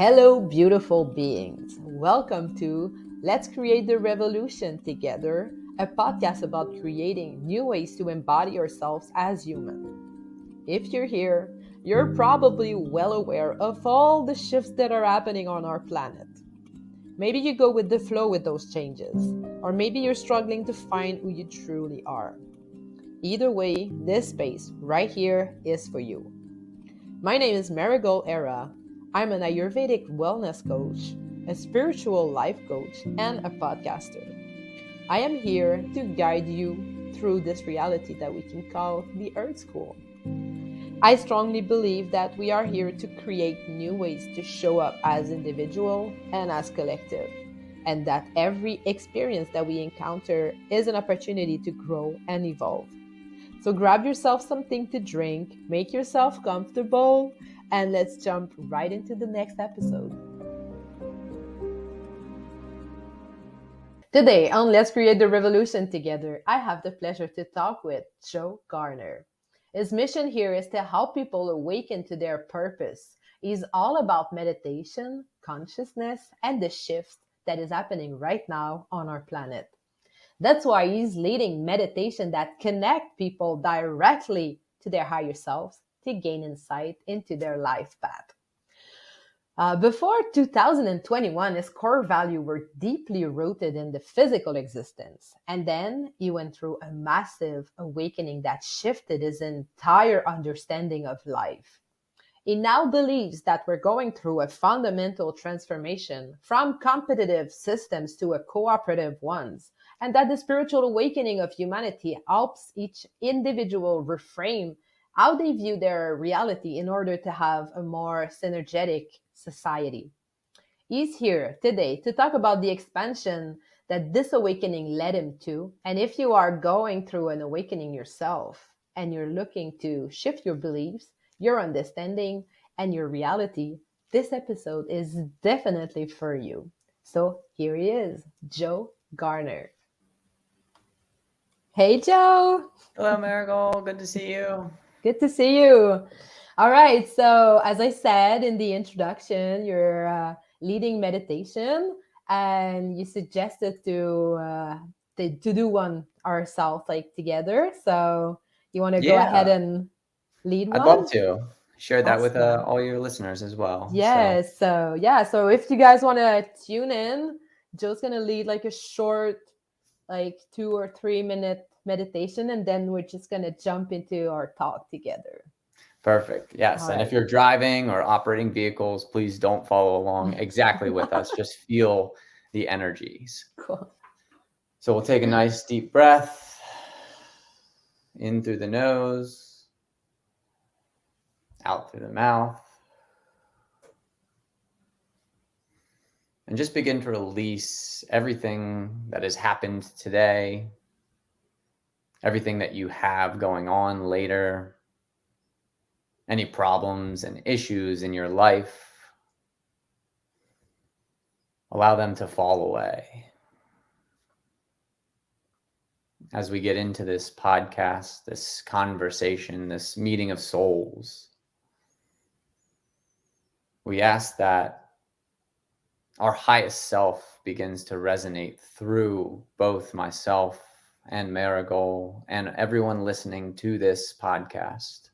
Hello, beautiful beings. Welcome to Let's Create the Revolution Together, a podcast about creating new ways to embody ourselves as human. If you're here, you're probably well aware of all the shifts that are happening on our planet. Maybe you go with the flow with those changes, or maybe you're struggling to find who you truly are. Either way, this space right here is for you. My name is Marigold Era. I'm an Ayurvedic wellness coach, a spiritual life coach, and a podcaster. I am here to guide you through this reality that we can call the Earth School. I strongly believe that we are here to create new ways to show up as individual and as collective, and that every experience that we encounter is an opportunity to grow and evolve. So grab yourself something to drink, make yourself comfortable, and let's jump right into the next episode. Today on Let's Create the Revolution Together, I have the pleasure to talk with Joe Garner. His mission here is to help people awaken to their purpose. He's all about meditation, consciousness, and the shift that is happening right now on our planet. That's why he's leading meditation that connect people directly to their higher selves to gain insight into their life path. Before 2021, his core values were deeply rooted in the physical existence. And then he went through a massive awakening that shifted his entire understanding of life. He now believes that we're going through a fundamental transformation from competitive systems to a cooperative ones, and that the spiritual awakening of humanity helps each individual reframe how they view their reality in order to have a more synergetic society. He's here today to talk about the expansion that this awakening led him to. And if you are going through an awakening yourself and you're looking to shift your beliefs, your understanding, and your reality, this episode is definitely for you. So here he is, Joe Garner. Hey, Joe. Hello, Marigold. Good to see you. Good to see you. All right. So, as I said in the introduction, you're leading meditation, and you suggested to do one ourselves, like together. So, you want to go ahead Yeah, and lead I'd one? love to share that with Awesome. all your listeners as well. So, Yes. So, yeah. So, if you guys want to tune in, Joe's gonna lead like a short, like 2 or 3 minute meditation, and then we're just gonna jump into our talk together. perfect. All Yes. And if right. you're driving or operating vehicles, please don't follow along exactly with us. Just feel the energies. Cool. So, we'll take a nice deep breath in through the nose, out through the mouth, and just begin to release everything that has happened today, everything that you have going on later, any problems and issues in your life, allow them to fall away. As we get into this podcast, this conversation, this meeting of souls, we ask that our highest self begins to resonate through both myself and Marigold and everyone listening to this podcast.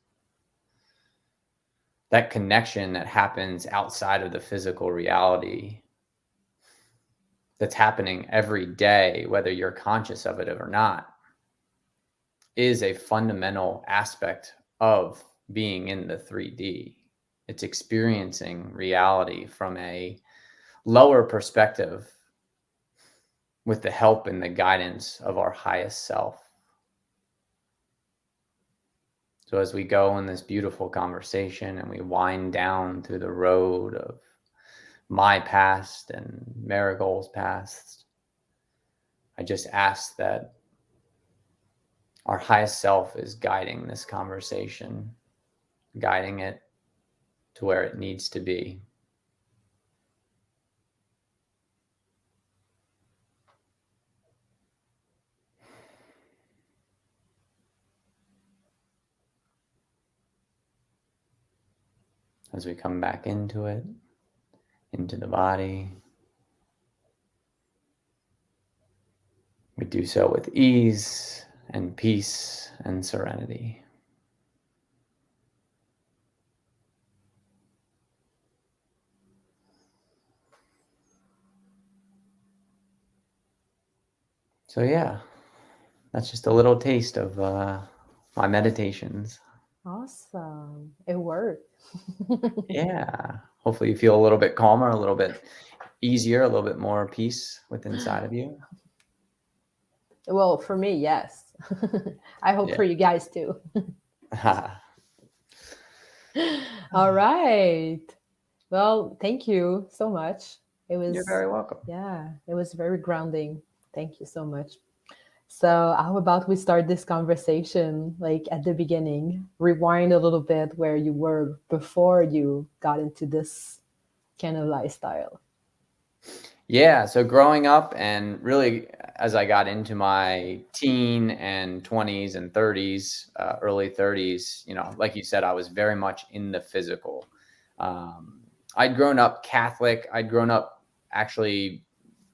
That connection that happens outside of the physical reality that's happening every day, whether you're conscious of it or not, is a fundamental aspect of being in the 3D. It's experiencing reality from a lower perspective with the help and the guidance of our highest self. So as we go in this beautiful conversation and we wind down through the road of my past and Marigold's past, I just ask that our highest self is guiding this conversation, guiding it to where it needs to be. As we come back into it, into the body. We do so with ease and peace and serenity. So yeah, that's just a little taste of my meditations. Awesome. It worked. Yeah. Hopefully you feel a little bit calmer, a little bit easier, a little bit more peace within inside of you. Well, for me, yes. I hope Yeah. for you guys too. All right. Well, thank you so much. It You're was, very welcome. yeah, it was very grounding. Thank you so much. So, how about we start this conversation like at the beginning? Rewind a little bit where you were before you got into this kind of lifestyle. Yeah, so growing up and really as I got into my teen and 20s and 30s, early 30s, like you said, I was very much in the physical. Um, I'd grown up Catholic. I'd grown up actually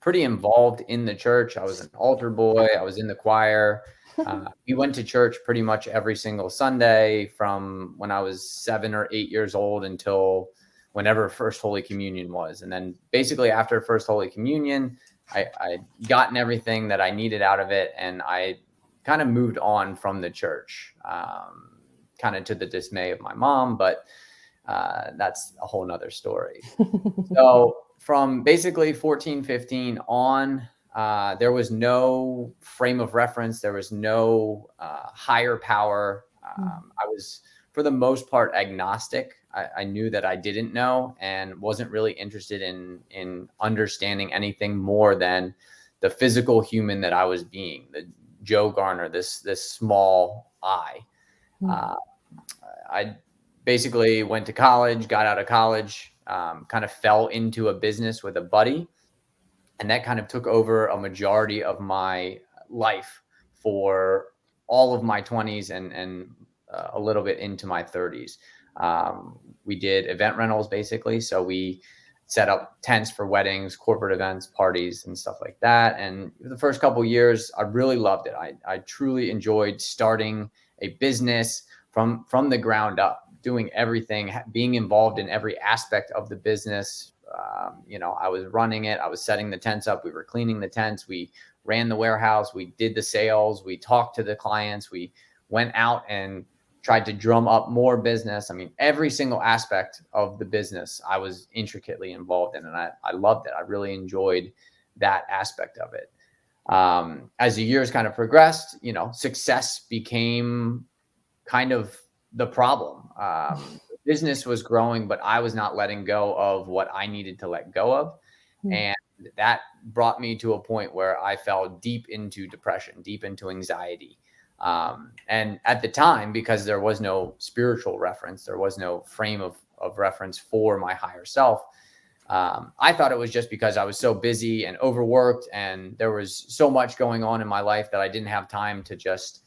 pretty involved in the church. I was an altar boy. I was in the choir. We went to church pretty much every single Sunday from when I was 7 or 8 years old until whenever First Holy Communion was. And then basically after First Holy Communion, I'd gotten everything that I needed out of it. And I kind of moved on from the church, kind of to the dismay of my mom, but that's a whole nother story. So from basically 14, 15 on, there was no frame of reference. There was no higher power. I was, for the most part, agnostic. I knew that I didn't know and wasn't really interested in understanding anything more than the physical human that I was being, the Joe Garner, this small I. Uh, I basically went to college, got out of college, kind of fell into a business with a buddy, and that kind of took over a majority of my life for all of my 20s and a little bit into my 30s. We did event rentals basically, so we set up tents for weddings, corporate events, parties, and stuff like that. And the first couple of years, I really loved it. I truly enjoyed starting a business from the ground up, doing everything, being involved in every aspect of the business. I was running it. I was setting the tents up. We were cleaning the tents. We ran the warehouse. We did the sales. We talked to the clients. We went out and tried to drum up more business. I mean, every single aspect of the business I was intricately involved in, and I loved it. I really enjoyed that aspect of it. As the years kind of progressed, success became kind of the problem. Business was growing, but I was not letting go of what I needed to let go of. And that brought me to a point where I fell deep into depression, deep into anxiety. And at the time, because there was no spiritual reference, there was no frame of reference for my higher self. I thought it was just because I was so busy and overworked and there was so much going on in my life that I didn't have time to just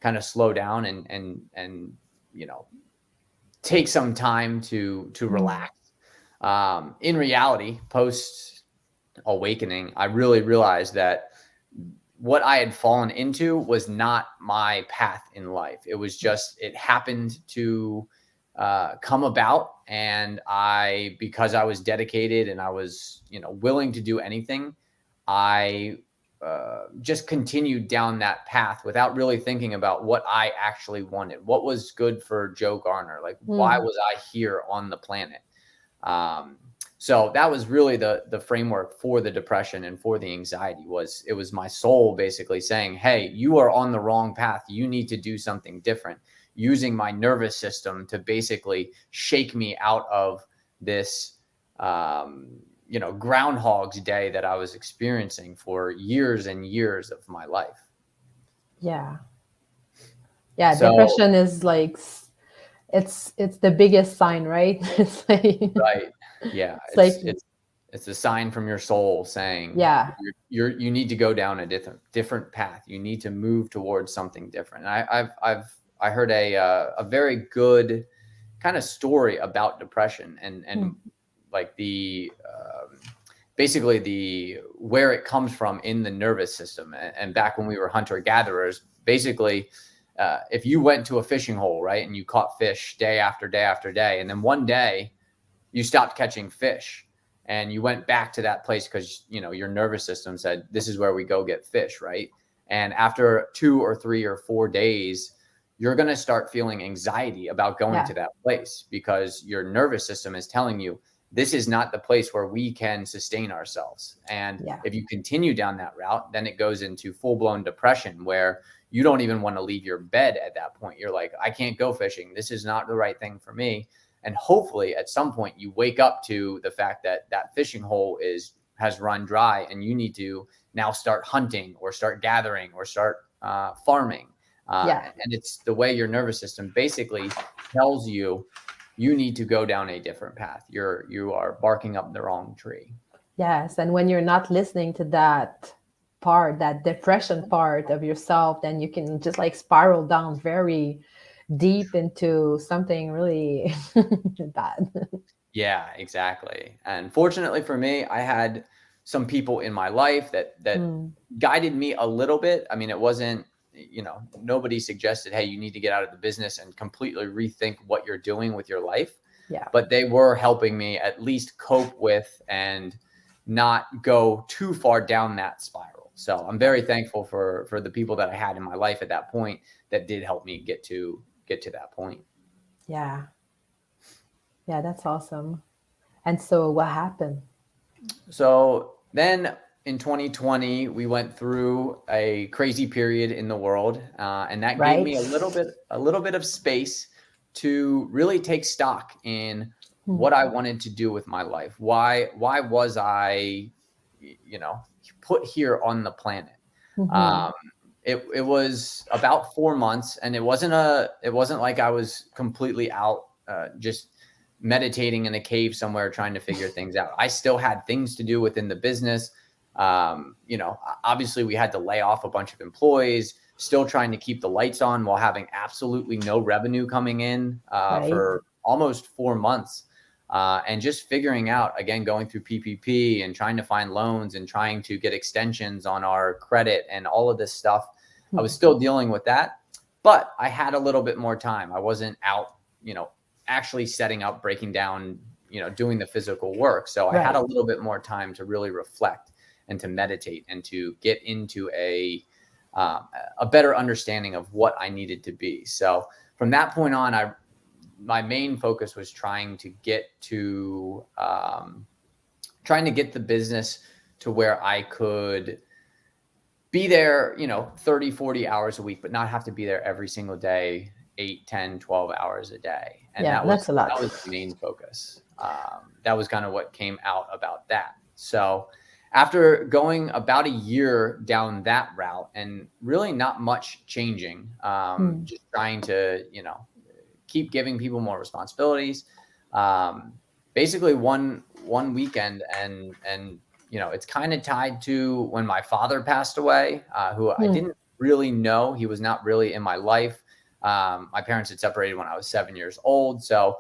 kind of slow down and take some time to relax. In reality, post awakening, I really realized that what I had fallen into was not my path in life. It was just, it happened to come about. And because I was dedicated and I was, willing to do anything, I just continued down that path without really thinking about what I actually wanted. What was good for Joe Garner? Like, why was I here on the planet? So that was really the framework for the depression and for the anxiety. It was my soul basically saying, hey, you are on the wrong path. You need to do something different, using my nervous system to basically shake me out of this, Groundhog's Day that I was experiencing for years and years of my life. Yeah. Yeah, So, depression is like it's the biggest sign, right? It's like right. Yeah. it's like It's a sign from your soul saying yeah. you need to go down a different path. You need to move towards something different. And I heard a very good kind of story about depression and like the basically the where it comes from in the nervous system. And back when we were hunter gatherers, basically, if you went to a fishing hole, right, and you caught fish day after day after day, and then one day you stopped catching fish and you went back to that place because, you know, your nervous system said, this is where we go get fish, right? And after 2 or 3 or 4 days, you're going to start feeling anxiety about going Yeah. to that place because your nervous system is telling you this is not the place where we can sustain ourselves. And Yeah. if you continue down that route, then it goes into full-blown depression where you don't even want to leave your bed at that point. You're like, I can't go fishing. This is not the right thing for me. And hopefully at some point you wake up to the fact that that fishing hole has run dry and you need to now start hunting or start gathering or start farming. Yeah. And it's the way your nervous system basically tells you you need to go down a different path. You are barking up the wrong tree. Yes. And when you're not listening to that part, that depression part of yourself, then you can just like spiral down very deep into something really bad. Yeah, exactly. And fortunately for me, I had some people in my life that Mm, guided me a little bit. I mean, it wasn't, you know, nobody suggested, hey, you need to get out of the business and completely rethink what you're doing with your life. yeah. But they were helping me at least cope with and not go too far down that spiral. So I'm very thankful for the people that I had in my life at that point that did help me get to that point. Yeah. Yeah. That's awesome. And so what happened? So then in 2020, we went through a crazy period in the world, and that gave Right? me a little bit of space to really take stock in Hmm. what I wanted to do with my life. Why was I, you know, put here on the planet? Mm-hmm. Um, it was about 4 months, and it wasn't like I was completely out, just meditating in a cave somewhere trying to figure things out. I still had things to do within the business. You know, obviously we had to lay off a bunch of employees, still trying to keep the lights on while having absolutely no revenue coming in Right? for almost 4 months. And just figuring out, again, going through PPP and trying to find loans and trying to get extensions on our credit and all of this stuff. I Hmm. was still dealing with that, but I had a little bit more time. I wasn't out, you know, actually setting up, breaking down, you know, doing the physical work. So I had a Right. little bit more time to really reflect and to meditate and to get into um, a better understanding of what I needed to be. So from that point on, my main focus was trying to get the business to where I could be there, you know, 30, 40 hours a week, but not have to be there every single day, 8, 10, 12 hours a day. And Yeah. That's a lot. that was the main focus. That was kind of what came out about that. So after going about a year down that route and really not much changing, Hmm. just trying to, you know, keep giving people more responsibilities. Um, Basically one weekend, and you know, it's kind of tied to when my father passed away, who I Hmm. didn't really know. He was not really in my life. My parents had separated when I was 7 years old, so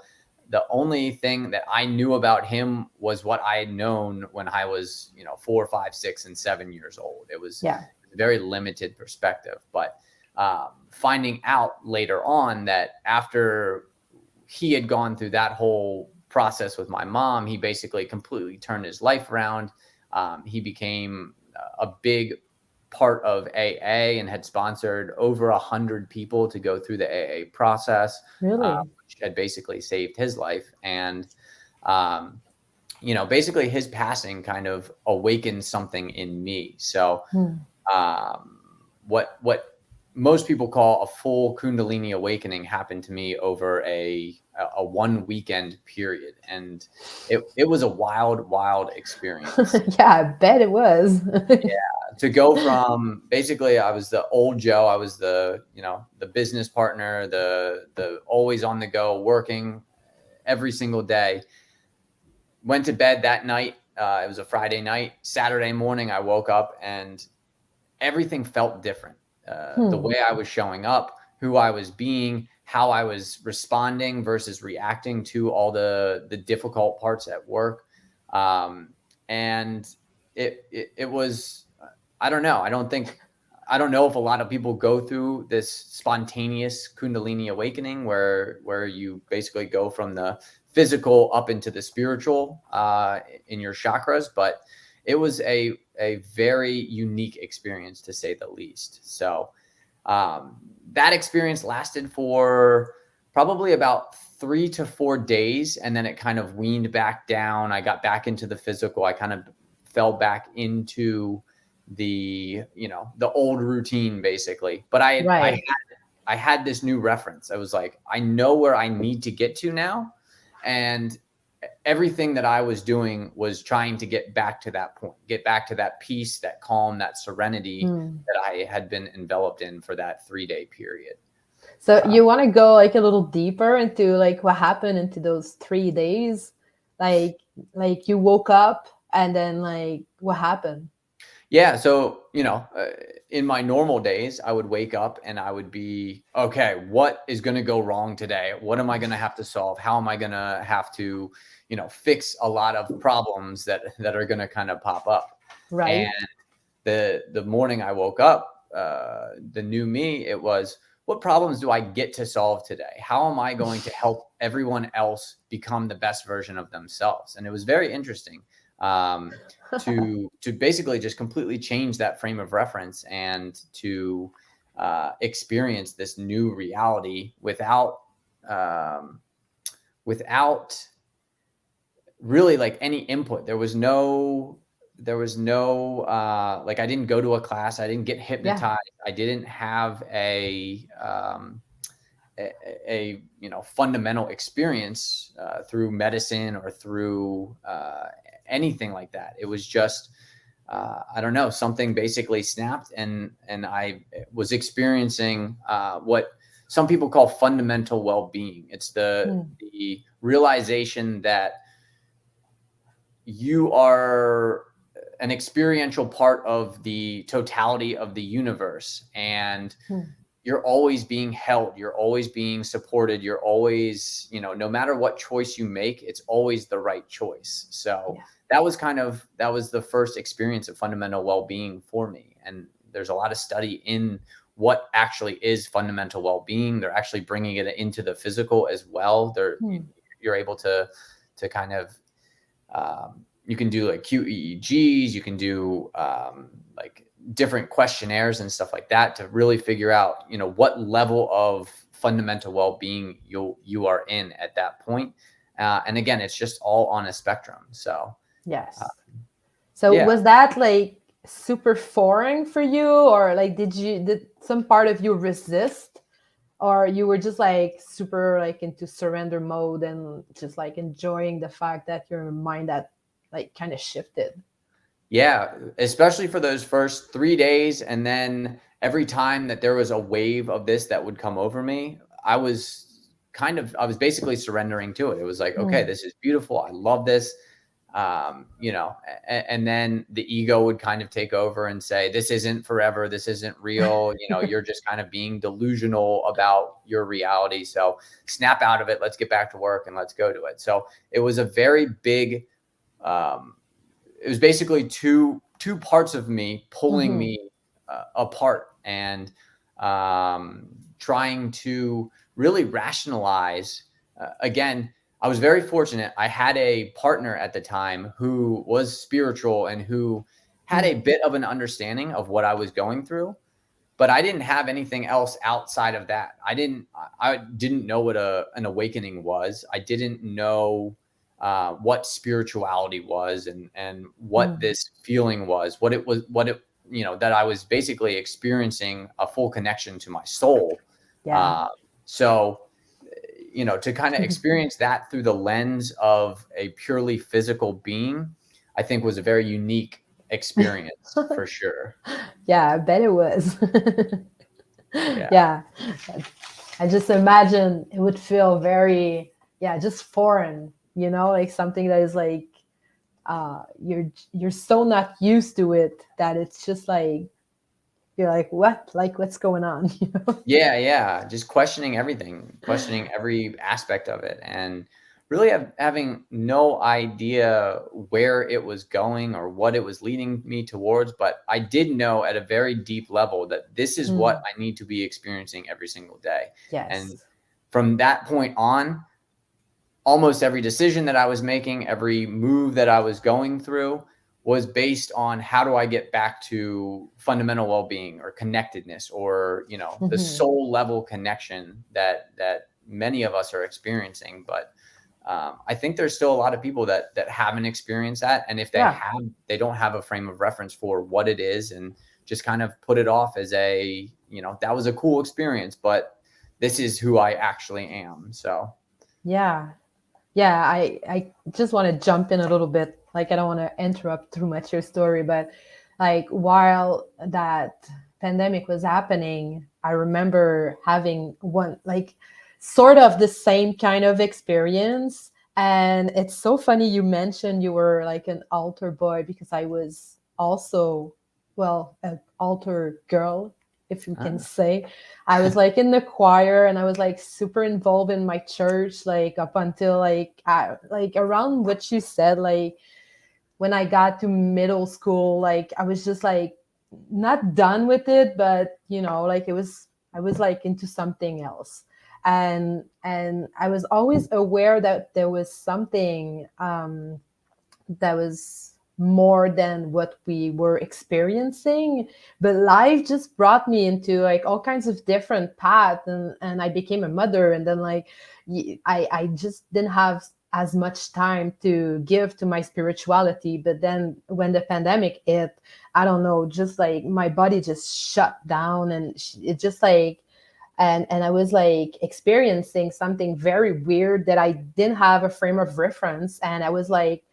the only thing that I knew about him was what I had known when I was, you know, 4, 5, 6, and 7 years old. It was Yeah. a very limited perspective, but finding out later on that after he had gone through that whole process with my mom, he basically completely turned his life around. He became a big part of AA and had sponsored over 100 people to go through the AA process, Really? which had basically saved his life. And, um, you know, basically his passing kind of awakened something in me. So Hmm. um, what most people call a full Kundalini awakening happened to me over a 1 weekend period, and it was a wild experience. Yeah, I bet it was. To go from basically I was the old Joe, I was the, you know, the business partner, the always on the go, working every single day. Went to bed that night. It was a Friday night. Saturday morning, I woke up and everything felt different. The Hmm. way I was showing up, who I was being, how I was responding versus reacting to all the difficult parts at work. And it was, I don't know. I don't know if a lot of people go through this spontaneous Kundalini awakening where you basically go from the physical up into the spiritual in your chakras, but it was a very unique experience, to say the least. So that experience lasted for probably about 3 to 4 days, and then it kind of weaned back down. I got back into the physical. I kind of fell back into the old routine, basically. But Right. I had this new reference. I was like, I know where I need to get to now, and everything that I was doing was trying to get back to that point, get back to that peace, that calm, that serenity Hmm. that I had been enveloped in for that 3-day period. So you want to go like a little deeper into like what happened into those 3 days? Like like you woke up and then like what happened? Yeah. So, in my normal days, I would wake up and I would be, okay, what is going to go wrong today? What am I going to have to solve? How am I going to have to, fix a lot of problems that are going to kind of pop up? And Right. the morning I woke up, the new me, it was, what problems do I get to solve today? How am I going to help everyone else become the best version of themselves? And it was very interesting to basically just completely change that frame of reference and to experience this new reality without really like any input. There was no like, I didn't go to a class. I didn't get Yeah. hypnotized. I didn't have fundamental experience through medicine or through anything like that. It was just I don't know, something basically snapped, and I was experiencing what some people call fundamental well-being. It's Hmm. the realization that you are an experiential part of the totality of the universe, and Hmm. you're always being held, you're always being supported, you're always, no matter what choice you make, it's always the right choice. So Yeah. that was the first experience of fundamental well-being for me. And there's a lot of study in what actually is fundamental well-being. They're actually bringing it into the physical as well. Hmm. You're able to kind of you can do like QEEGs, you can do like different questionnaires and stuff like that to really figure out, what level of fundamental well-being you are in at that point. And again, it's just all on a spectrum. So uh, Yes. So yeah. was that like super foreign for you, or like did some part of you resist, or you were just like super like into surrender mode and just like enjoying the fact that your mind that like kind of shifted? Yeah, especially for those first 3 days, and then every time that there was a wave of this that would come over me, I was basically surrendering to it. It was like, "Okay, Hmm. this is beautiful. I love this." And then the ego would kind of take over and say, "This isn't forever. This isn't real. You're just kind of being delusional about your reality. So snap out of it. Let's get back to work and let's go to it." So it was a very big um, it was basically two parts of me pulling Hmm. me apart, and trying to really rationalize. Again, I was very fortunate. I had a partner at the time who was spiritual and who had a Hmm. bit of an understanding of what I was going through, but I didn't have anything else outside of that. I didn't know what an awakening was. I didn't know what spirituality was, and what Hmm. this feeling was, what it, that I was basically experiencing a full connection to my soul. Yeah. Uh, so, to kind of experience that through the lens of a purely physical being, I think was a very unique experience for sure. Yeah, I bet it was. Yeah. Yeah. I just imagine it would feel very, yeah, just foreign, like something that is like you're so not used to it that it's just like You're like, what? Like, what's going on? You know? Yeah, yeah, just questioning everything, questioning every aspect of it, and really having no idea where it was going or what it was leading me towards. But I did know at a very deep level that this is what Mm, I need to be experiencing every single day. And yes. from that point on, almost every decision that I was making, every move that I was going through was based on how do I get back to fundamental well-being or connectedness, or, the Hmm. soul level connection that many of us are experiencing. But I think there's still a lot of people that haven't experienced that. And if they Yeah. have, they don't have a frame of reference for what it is, and just kind of put it off as that was a cool experience, but this is who I actually am. So Yeah. Yeah. I just want to jump in a little bit. Like, I don't want to interrupt too much your story, but like, while that pandemic was happening, I remember having one, like, sort of the same kind of experience. And it's so funny you mentioned you were like an altar boy, because I was also, well, an altar girl, if you can uh, say. I was like in the choir, and I was like super involved in my church, like up until like around what you said, like when I got to middle school, like I was just like not done with it, but like I was like into something else. And I was always aware that there was something that was more than what we were experiencing. But life just brought me into like all kinds of different paths, and I became a mother, and then like I just didn't have as much time to give to my spirituality. But then when the pandemic hit, I don't know, just like my body just shut down, and it just like, and I was like experiencing something very weird that I didn't have a frame of reference. And I was like,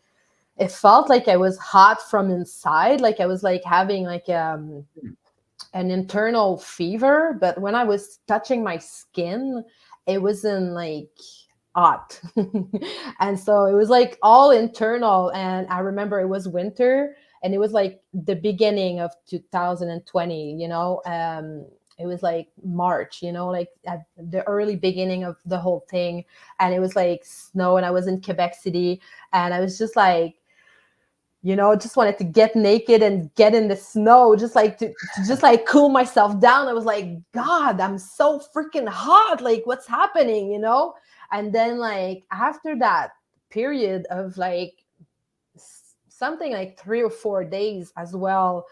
it felt like I was hot from inside, like I was like having like an internal fever, but when I was touching my skin, it wasn't like hot. And so it was like all internal. And I remember it was winter, and it was like the beginning of 2020, it was like March, like at the early beginning of the whole thing. And it was like snow, and I was in Quebec City, and I was just like, just wanted to get naked and get in the snow, just like to just like cool myself down. I was like, God, I'm so freaking hot. Like, what's happening? And then, like, after that period of like something like 3 or 4 days as well,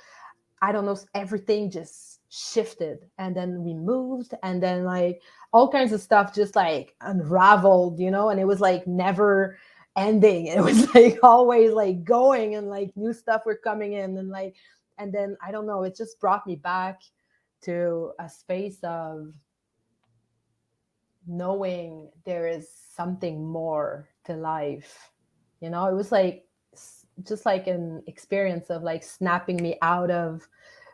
I don't know, everything just shifted. And then we moved, and then like all kinds of stuff just like unraveled. And it was like never ending. It was like always like going, and like new stuff were coming in, and like, and then I don't know, it just brought me back to a space of knowing there is something more to life. It was like just like an experience of like snapping me out of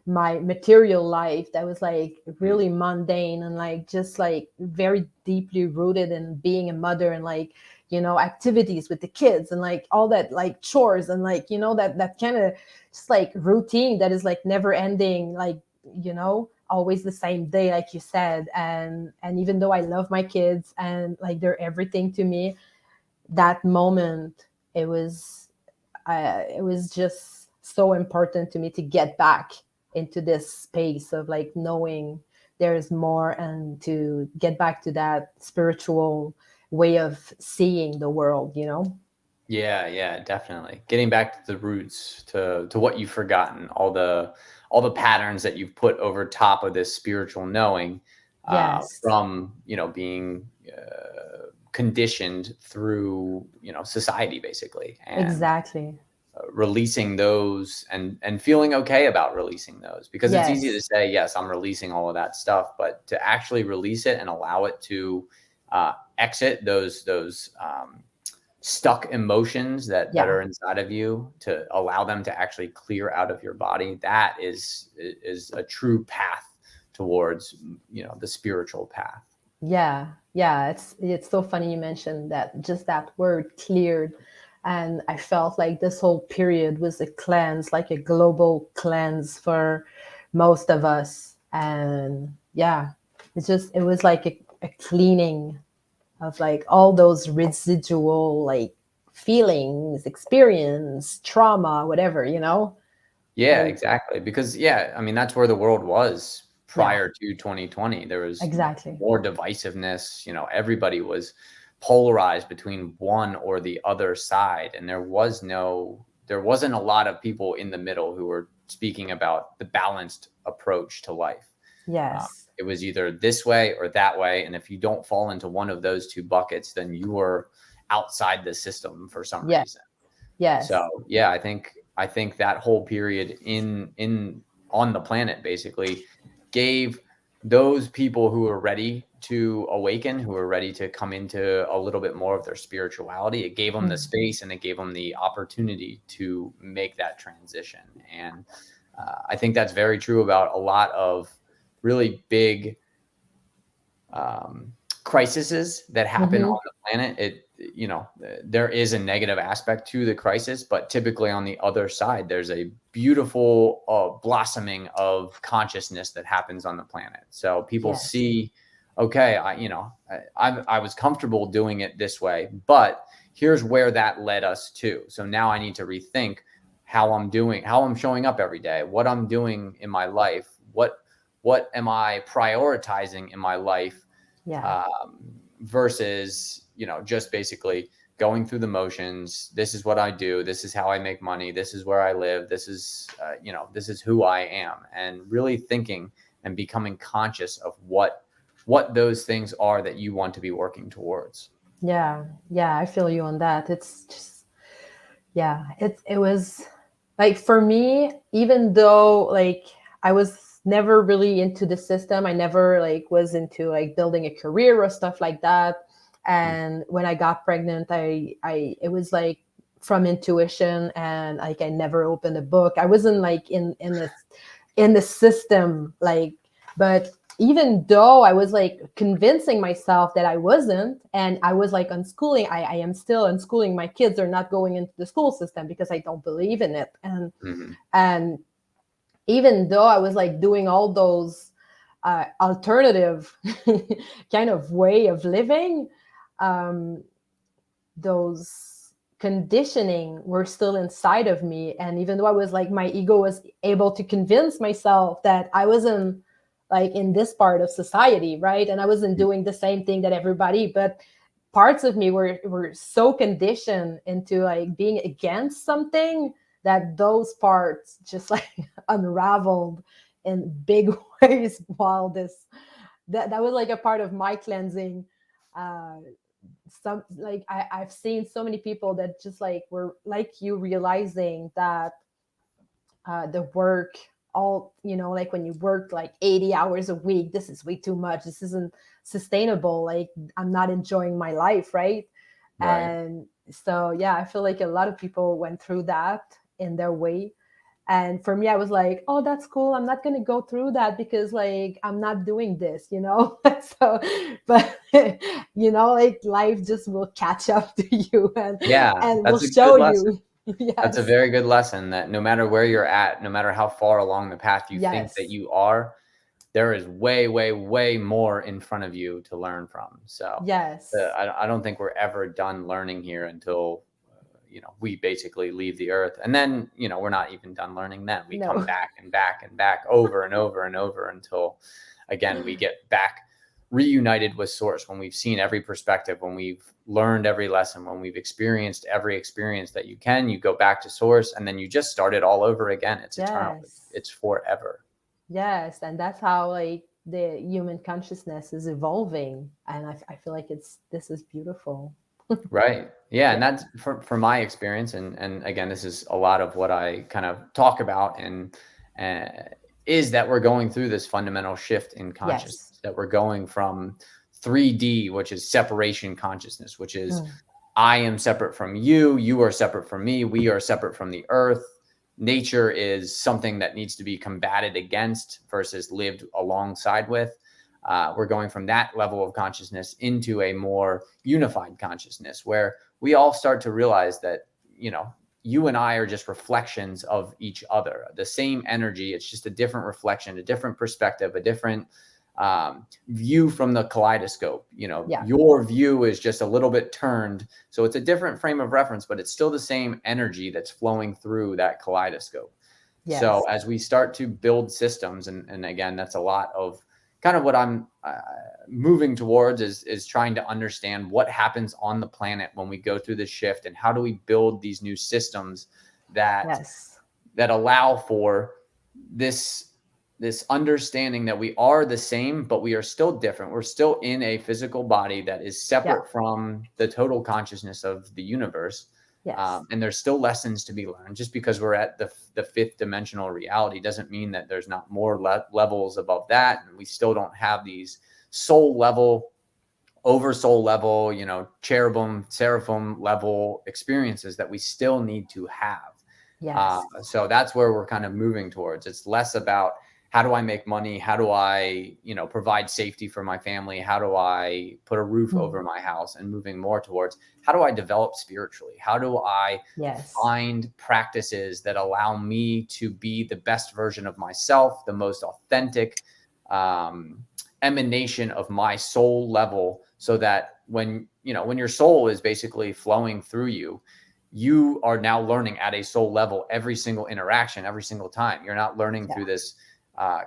my material life that was like really mundane, and like just like very deeply rooted in being a mother, and like activities with the kids, and like all that like chores, and like that kind of just like routine that is like never ending, like always the same day, like you said. And even though I love my kids and like they're everything to me, that moment, it was just so important to me to get back into this space of like knowing there's more, and to get back to that spiritual way of seeing the world. yeah, yeah, definitely. Getting back to the roots, to what you've forgotten, all the patterns that you've put over top of this spiritual knowing, Yes, from being conditioned through society, basically, and exactly. releasing those, and feeling okay about releasing those, because it's easy to Yes. say, yes, I'm releasing all of that stuff, but to actually release it and allow it to exit those stuck emotions that Yeah. are inside of you, to allow them to actually clear out of your body, that is a true path towards the spiritual path. Yeah, yeah, it's so funny you mentioned that, just that word cleared. And I felt like this whole period was a cleanse, like a global cleanse for most of us. And yeah, it was like a cleaning of like all those residual like feelings, experience, trauma, whatever, Yeah, like, exactly. Because yeah, I mean that's where the world was yeah, prior to 2020. There was exactly. more divisiveness. Everybody was polarized between one or the other side, and there wasn't a lot of people in the middle who were speaking about the balanced approach to life. Yes. It was either this way or that way, and if you don't fall into one of those two buckets, then you are outside the system for some Yeah. reason. So Yes. yeah, I think that whole period in on the planet basically gave those people who were ready to awaken, who were ready to come into a little bit more of their spirituality, it gave them the Mm. space and it gave them the opportunity to make that transition. And I think that's very true about a lot of really big um, crises that happen Mm-hmm. on the planet. There is a negative aspect to the crisis, but typically on the other side, there's a beautiful blossoming of consciousness that happens on the planet. So people Yes. see, okay, I was comfortable doing it this way, but here's where that led us to. So now I need to rethink how I'm showing up every day, what I'm doing in my life, what am I prioritizing in my life, Yeah. um, versus just basically going through the motions. This is what I do, this is how I make money, this is where I live, this is who I am, and really thinking and becoming conscious of what those things are that you want to be working towards. Yeah. Yeah. I feel you on that. It's just, yeah, it was like for me, even though like I was never really into the system, I never like was into like building a career or stuff like that. Mm. And when I got pregnant, I it was like from intuition, and like I never opened a book. I wasn't like in the system, like, but even though I was like convincing myself that I wasn't, and I was like unschooling, I am still unschooling my kids. They're not going into the school system because I don't believe in it. Mhm. And even though I was like doing all those alternative kind of way of living, um, those conditioning were still inside of me. And even though I was like, my ego was able to convince myself that I wasn't like in this part of society, right? And I wasn't doing the same thing that everybody, but parts of me were so conditioned into like being against something that those parts just like unraveled in big ways, while that was like a part of my cleansing. Some like I've seen so many people that just like were like you, realizing that the work, all, like when you work like 80 hours a week, this is way too much, this isn't sustainable, like I'm not enjoying my life, right? Right. And so yeah, I feel like a lot of people went through that in their way. And for me, I was like, oh, that's cool, I'm not going to go through that because like I'm not doing this, so, but like life just will catch up to you, Yeah, and will that's a good show lesson. you. That's a Yes. very good lesson, that no matter where you're at, no matter how far along the path you think that Yes. you are, there is way, way, way more in front of you to learn from. So Yes. I don't think we're ever done learning here until we basically leave the earth, and then we're not even done learning. Then we come No. back and back and back over and over and over until again we get back reunited with source, when we've seen every perspective, when we've learned every lesson, when we've experienced every experience that you can, you go back to source, and then you just start it all over again. It's eternal. Yes. It's forever. Yes. And that's how like the human consciousness is evolving. And I feel like this is beautiful. Right. Yeah. And Yeah. that's for my experience. And again, this is a lot of what I kind of talk about, and uh, is that we're going through this fundamental shift in Yes. consciousness, that we're going from 3D, which is separation consciousness, which is Mm. I am separate from you, you are separate from me, we are separate from the earth. Nature is something that needs to be combated against versus lived alongside with. We're going from that level of consciousness into a more unified consciousness, where we all start to realize that, you and I are just reflections of each other, the same energy. It's just a different reflection, a different perspective, a different view from the kaleidoscope. Yeah. Your view is just a little bit turned. So it's a different frame of reference, but it's still the same energy that's flowing through that kaleidoscope. So Yes. as we start to build systems, and again, that's a lot of kind of what I'm moving towards is trying to understand what happens on the planet when we go through this shift, and how do we build these new systems that Yes. allow for this understanding that we are the same, but we are still different. We're still in a physical body that is Yeah. separate from the total consciousness of the universe. Yes. And there's still lessons to be learned. Just because we're at the fifth dimensional reality doesn't mean that there's not more levels above that. And we still don't have these soul level, oversoul level, cherubim, seraphim level experiences that we still need to have. Yes. So that's where we're kind of moving towards. It's less about how do I make money? How do I, provide safety for my family? How do I put a roof over my house? And moving more towards how do I develop spiritually? How do I Yes. find practices that allow me to be the best version of myself, the most authentic emanation of my soul level, so that when your soul is basically flowing through you, you are now learning at a soul level every single interaction, every single time. You're not learning through this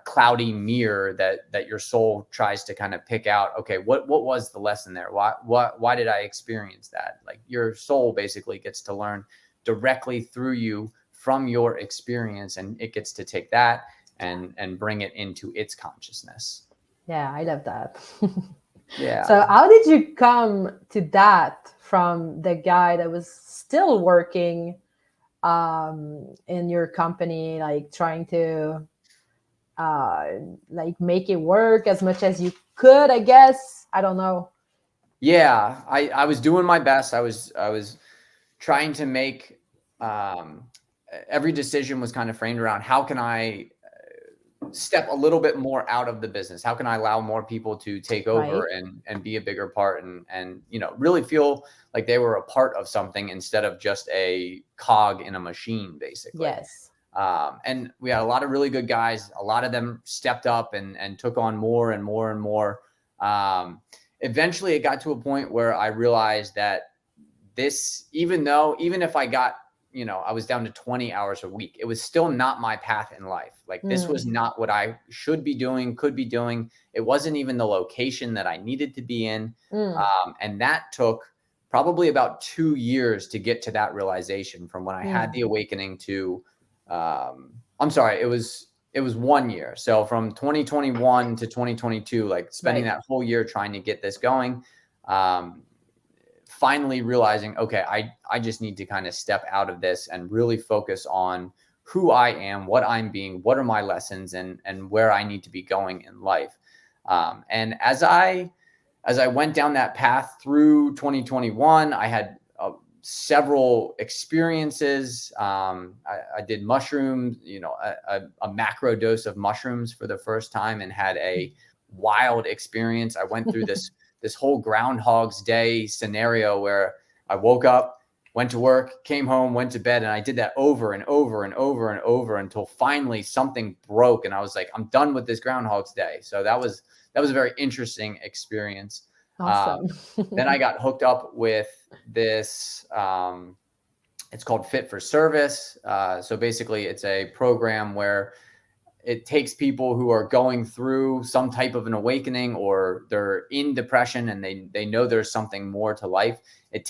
cloudy mirror that your soul tries to kind of pick out. Okay, what was the lesson there? Why did I experience that? Like, your soul basically gets to learn directly through you from your experience, and it gets to take that and bring it into its consciousness. Yeah, I love that. Yeah. So, how did you come to that from the guy that was still working in your company, like trying to uh, like make it work as much as you could? I guess I don't know. Yeah, I was doing my best. I was trying to make every decision was kind of framed around how can I step a little bit more out of the business? How can I allow more people to take over Right? and be a bigger part, and really feel like they were a part of something instead of just a cog in a machine, basically. Yes. And we had a lot of really good guys. A lot of them stepped up and took on more and more and more. Eventually, it got to a point where I realized that even if I got, I was down to 20 hours a week, it was still not my path in life. Like, this was not what I should be doing, could be doing. It wasn't even the location that I needed to be in. And that took probably about 2 years to get to that realization, from when I had the awakening to, I'm sorry, it was 1 year. So from 2021 to 2022, like spending Right. that whole year trying to get this going, finally realizing, okay, I just need to kind of step out of this and really focus on who I am, what I'm being, what are my lessons, and where I need to be going in life. And as I went down that path through 2021, I had several experiences. I did mushrooms, a macro dose of mushrooms for the first time, and had a wild experience. I went through this whole Groundhog's Day scenario where I woke up, went to work, came home, went to bed, and I did that over and over and over and over until finally something broke, and I was like, I'm done with this Groundhog's Day. So that was a very interesting experience. Awesome. Then I got hooked up with this. It's called Fit for Service. So basically, it's a program where it takes people who are going through some type of an awakening, or they're in depression and they know there's something more to life. It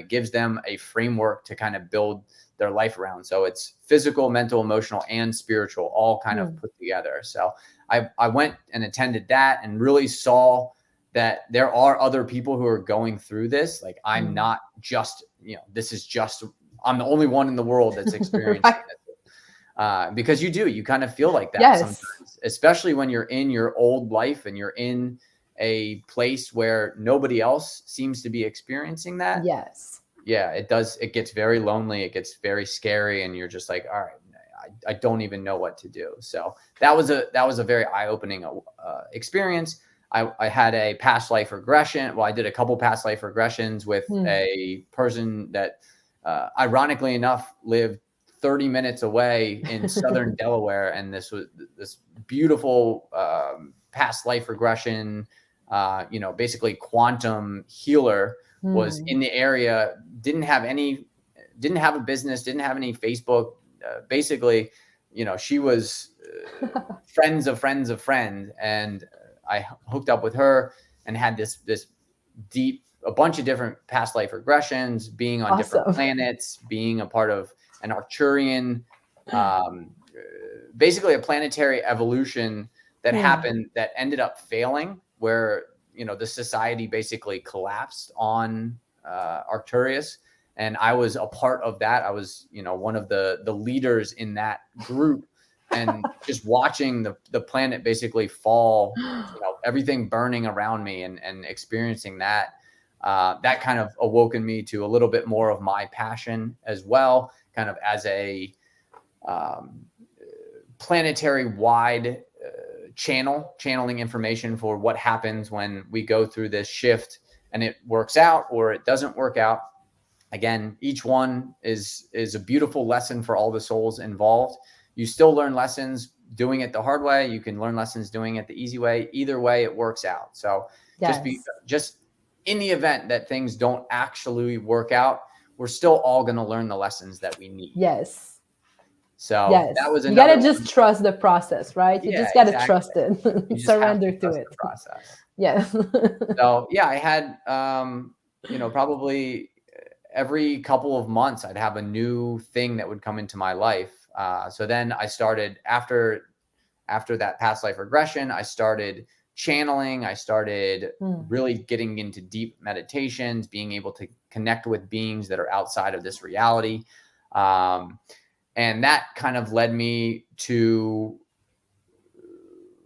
gives them a framework to kind of build their life around. So it's physical, mental, emotional, and spiritual, all kind of put together. So I went and attended that and really saw that there are other people who are going through this. Like, I'm not just, I'm the only one in the world that's experiencing Right. it. Because you kind of feel like that Yes. sometimes, especially when you're in your old life and you're in a place where nobody else seems to be experiencing that. Yes. Yeah, it does. It gets very lonely. It gets very scary, and you're just like, all right, I don't even know what to do. So that was a very eye-opening experience. I had a past life regression. Well, I did a couple past life regressions with a person that ironically enough, lived 30 minutes away in southern Delaware, and this was this beautiful past life regression, basically quantum healer was in the area. Didn't have a business, didn't have any Facebook. Basically, she was friends of friends of friends, and I hooked up with her and had this a bunch of different past life regressions, being on different Awesome. planets, being a part of an Arcturian, basically a planetary evolution that happened that ended up failing, where the society basically collapsed on Arcturus, and I was a part of that. I was one of the leaders in that group, and just watching the planet basically fall, everything burning around me, and experiencing that. That kind of awoken me to a little bit more of my passion as well, kind of as a planetary wide channeling information for what happens when we go through this shift and it works out or it doesn't work out. Again, each one is a beautiful lesson for all the souls involved. You still learn lessons doing it the hard way. You can learn lessons doing it the easy way. Either way, it works out. So just in the event that things don't actually work out, we're still all going to learn the lessons that we need. Yes. So Yes. that was you another gotta just one. trust the process, right? You Yeah, just gotta exactly. trust it. You just Surrender have to to trust it. the process. Yes. So yeah, I had probably every couple of months I'd have a new thing that would come into my life. So then I started after that past life regression, I started channeling. I started really getting into deep meditations, being able to connect with beings that are outside of this reality. And that kind of led me to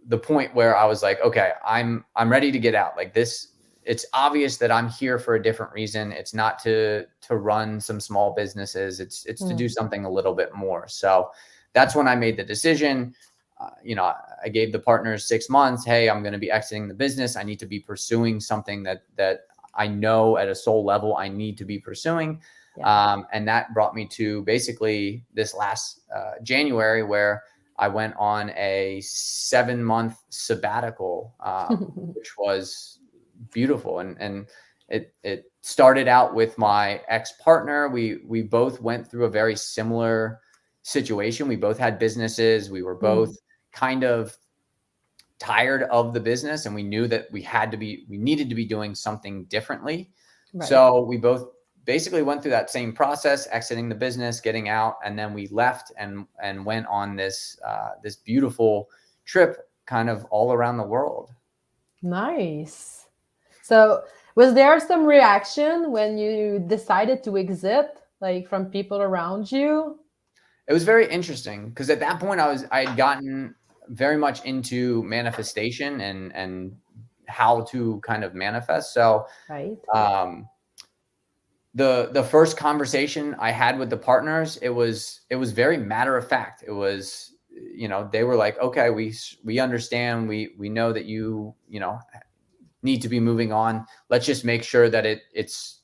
the point where I was like, okay, I'm ready to get out. Like this, it's obvious that I'm here for a different reason. It's not to run some small businesses. It's to do something a little bit more. So that's when I made the decision. I gave the partners 6 months. Hey, I'm going to be exiting the business. I need to be pursuing something that I know at a soul level I need to be pursuing. Yeah. And that brought me to basically this last January, where I went on a 7-month sabbatical, which was beautiful. And it started out with my ex-partner. We both went through a very similar situation. We both had businesses. We were both kind of tired of the business, and we knew that we needed to be doing something differently. Right. So we both basically went through that same process, exiting the business, getting out, and then we left and went on this beautiful trip kind of all around the world. Nice. So was there some reaction when you decided to exit, like from people around you? It was very interesting because at that point I had gotten very much into manifestation and how to kind of manifest. So right. The first conversation I had with the partners, it was very matter of fact. It was, they were like, okay, we understand. We know that you need to be moving on. Let's just make sure that it's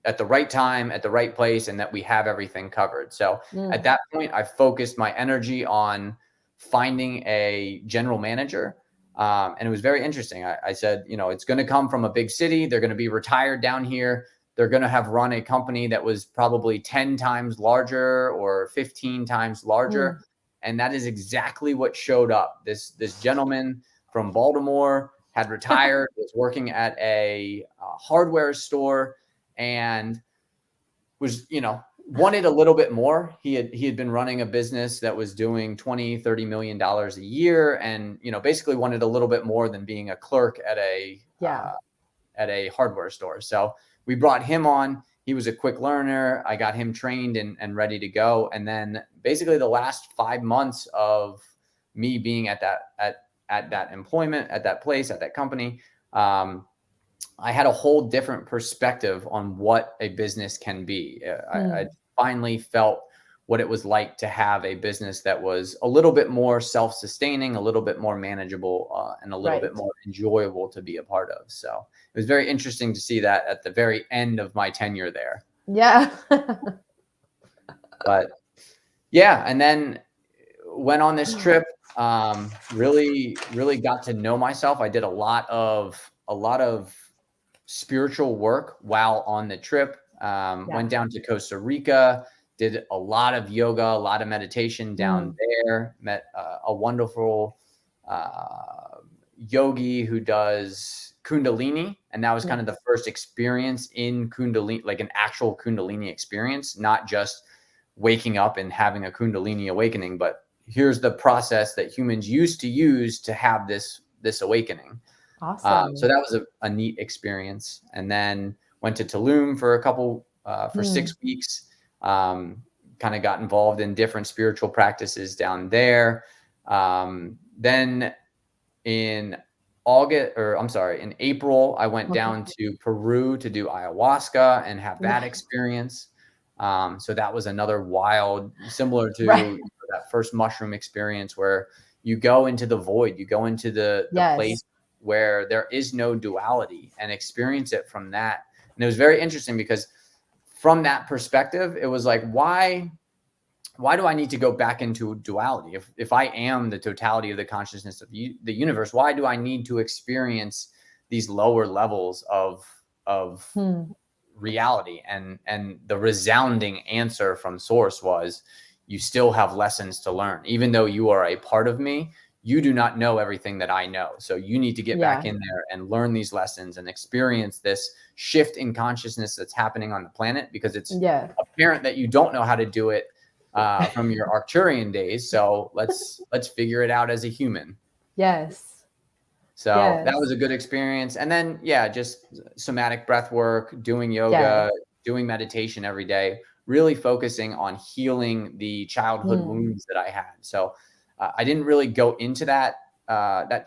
at the right time, at the right place, and that we have everything covered. So at that point, I focused my energy on finding a general manager. And it was very interesting. I said, it's going to come from a big city. They're going to be retired down here. They're going to have run a company that was probably 10 times larger or 15 times larger. And that is exactly what showed up. This gentleman from Baltimore had retired, was working at a hardware store, and was, wanted a little bit more. He had been running a business that was doing $20-30 million a year, and basically wanted a little bit more than being a clerk at a hardware store. So we brought him on. He was a quick learner. I got him trained and ready to go. And then basically the last 5 months of me being at that employment, at that place, at that company, I had a whole different perspective on what a business can be. I finally felt what it was like to have a business that was a little bit more self-sustaining, a little bit more manageable, and a little bit more enjoyable to be a part of. So it was very interesting to see that at the very end of my tenure there. Yeah. But yeah, and then went on this trip. Really got to know myself. I did a lot of spiritual work while on the trip. Yeah. Went down to Costa Rica, did a lot of yoga, a lot of meditation down Mm. there. Met a wonderful uh, yogi who does Kundalini, and that was kind Yeah. of the first experience in Kundalini, like an actual Kundalini experience, not just waking up and having a Kundalini awakening, but here's the process that humans used to use to have this awakening. So Awesome. that was a neat experience. And then went to Tulum for for Mm. 6 weeks. Kind of got involved in different spiritual practices down there. Then in in April, I went Okay. down to Peru to do ayahuasca and have that experience. So that was another wild, similar Right. to that first mushroom experience where you go into the void, you go into the Yes. place where there is no duality and experience it from that. And it was very interesting because from that perspective, it was like, why do I need to go back into duality? If I am the totality of the consciousness of the universe, why do I need to experience these lower levels of Hmm. reality? And the resounding answer from source was, you still have lessons to learn. Even though you are a part of me, you do not know everything that I know. So you need to get back Yeah. in there and learn these lessons and experience this shift in consciousness that's happening on the planet, because it's Yeah. apparent that you don't know how to do it from your Arcturian days. So let's figure it out as a human. Yes. So that Yes. was a good experience. And then, yeah, just somatic breath work, doing Yes. yoga, doing meditation every day, really focusing on healing the childhood Hmm. wounds that I had. So I didn't really go into that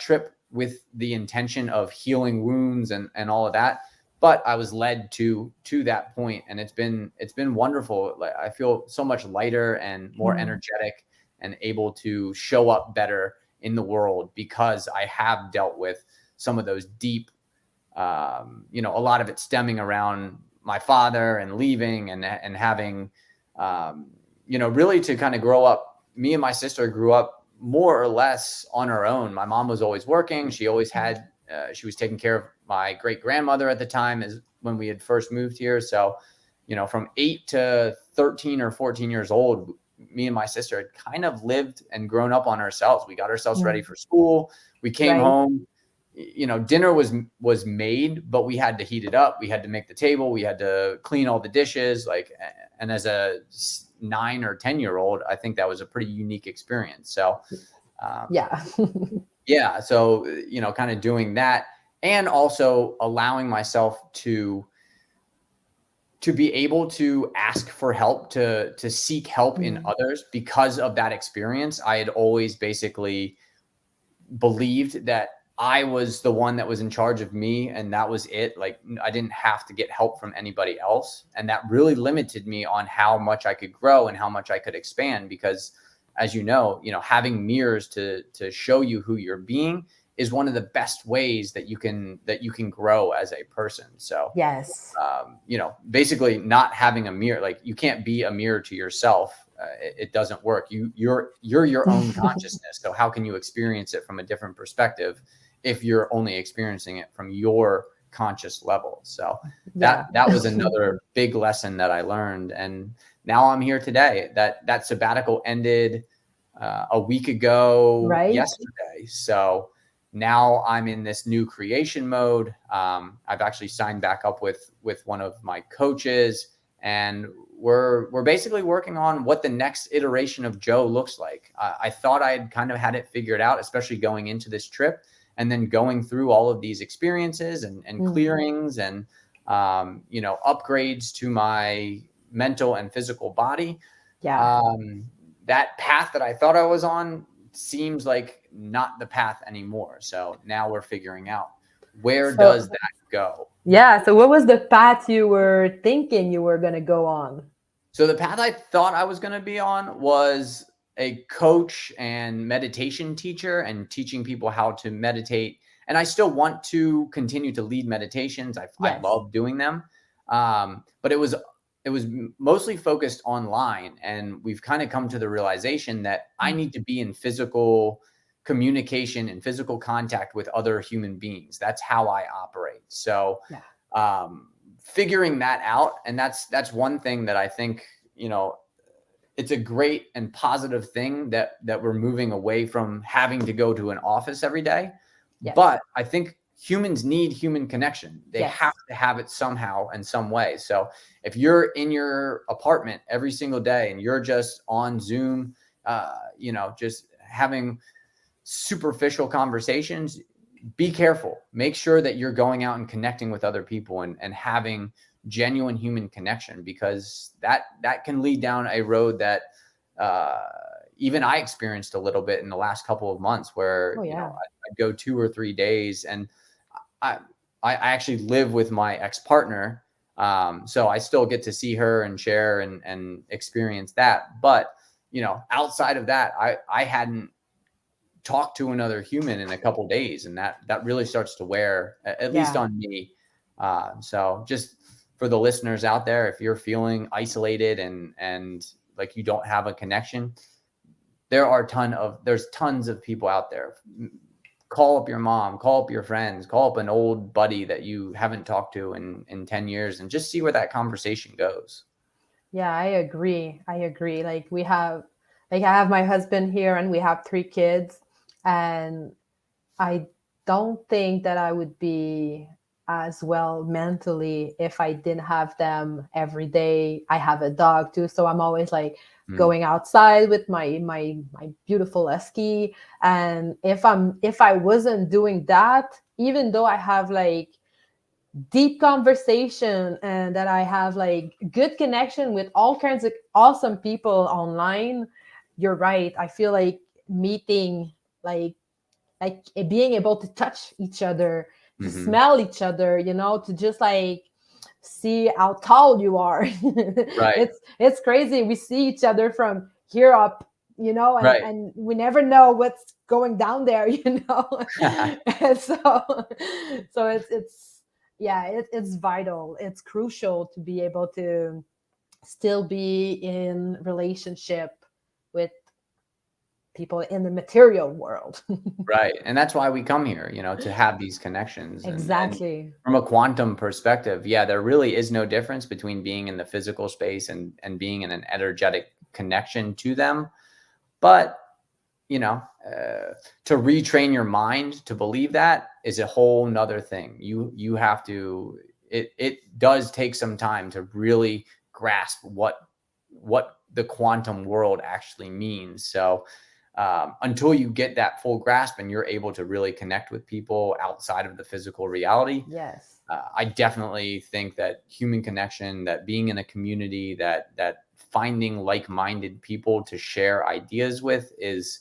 trip with the intention of healing wounds and all of that, but I was led to that point, and it's been wonderful. Like, I feel so much lighter and more Hmm. energetic and able to show up better in the world because I have dealt with some of those deep, a lot of it stemming around my father and leaving and having, really to kind of grow up. Me and my sister grew up more or less on our own. My mom was always working. She always had, she was taking care of my great grandmother at the time, as when we had first moved here. So, from 8 to 13 or 14 years old, me and my sister had kind of lived and grown up on ourselves. We got ourselves ready Hmm. for school. We came Right. home, dinner was made, but we had to heat it up. We had to make the table. We had to clean all the dishes. And as a 9 or 10-year-old, I think that was a pretty unique experience. So, um, Yeah. yeah. So, kind of doing that, and also allowing myself to be able to ask for help, to seek help in Hmm. others because of that experience. I had always basically believed that I was the one that was in charge of me, and that was it. Like, I didn't have to get help from anybody else. And that really limited me on how much I could grow and how much I could expand, because as having mirrors to show you who you're being is one of the best ways that you can grow as a person. So Yes. basically not having a mirror, like, you can't be a mirror to yourself. It doesn't work. You're your own consciousness. So how can you experience it from a different perspective if you're only experiencing it from your conscious level? So that Yeah. that was another big lesson that I learned. And now I'm here today. That sabbatical ended a week ago Right. yesterday. So now I'm in this new creation mode. I've actually signed back up with one of my coaches, and we're basically working on what the next iteration of Joe looks like. I thought I had kind of had it figured out, especially going into this trip, and then going through all of these experiences and Hmm. clearings and upgrades to my mental and physical body. Yeah. um, that path that I thought I was on seems like not the path anymore. So now we're figuring out, where does So, that go? yeah. So, what was the path you were thinking you were going to go on? So the path I thought I was going to be on was a coach and meditation teacher, and teaching people how to meditate. And I still want to continue to lead meditations. I Yes. love doing them. But it was mostly focused online, and we've kind of come to the realization that I Mm. need to be in physical communication and physical contact with other human beings. That's how I operate. So Yeah. figuring that out, and that's one thing that I think, it's a great and positive thing that we're moving away from having to go to an office every day. Yes. But I think humans need human connection. They have Yes. to have it somehow in some way. So if you're in your apartment every single day and you're just on Zoom, just having superficial conversations, be careful. Make sure that you're going out and connecting with other people and having genuine human connection, because that can lead down a road that uh, even I experienced a little bit in the last couple of months, where Oh yeah. I'd go 2 or 3 days, and I I actually live with my ex-partner, so I still get to see her and share and experience that. But outside of that, I hadn't talk to another human in a couple of days, and that really starts to wear, at least Yeah. on me. So just for the listeners out there, if you're feeling isolated and like you don't have a connection, there's tons of people out there. Call up your mom, call up your friends, call up an old buddy that you haven't talked to in 10 years, and just see where that conversation goes. Yeah, I agree. I agree. Like I have my husband here and we have 3 kids, and I don't think that I would be as well mentally if I didn't have them every day. I have a dog too, so I'm always like Mm. going outside with my beautiful husky. And if I wasn't doing that, even though I have like deep conversation and that I have like good connection with all kinds of awesome people online, you're right. I feel like meeting like being able to touch each other, to Hmm. smell each other, to just like see how tall you are. Right. It's crazy. We see each other from here up, and Right. we never know what's going down there, and so it's yeah, it's vital. It's crucial to be able to still be in relationship with people in the material world. Right. And that's why we come here, to have these connections. And Exactly. from a quantum perspective, yeah, there really is no difference between being in the physical space and being in an energetic connection to them. But, you know, uh, to retrain your mind to believe that is a whole nother thing. You have to, it does take some time to really grasp what the quantum world actually means. So until you get that full grasp and you're able to really connect with people outside of the physical reality, Yes. I definitely think that human connection, that being in a community, that finding like-minded people to share ideas with is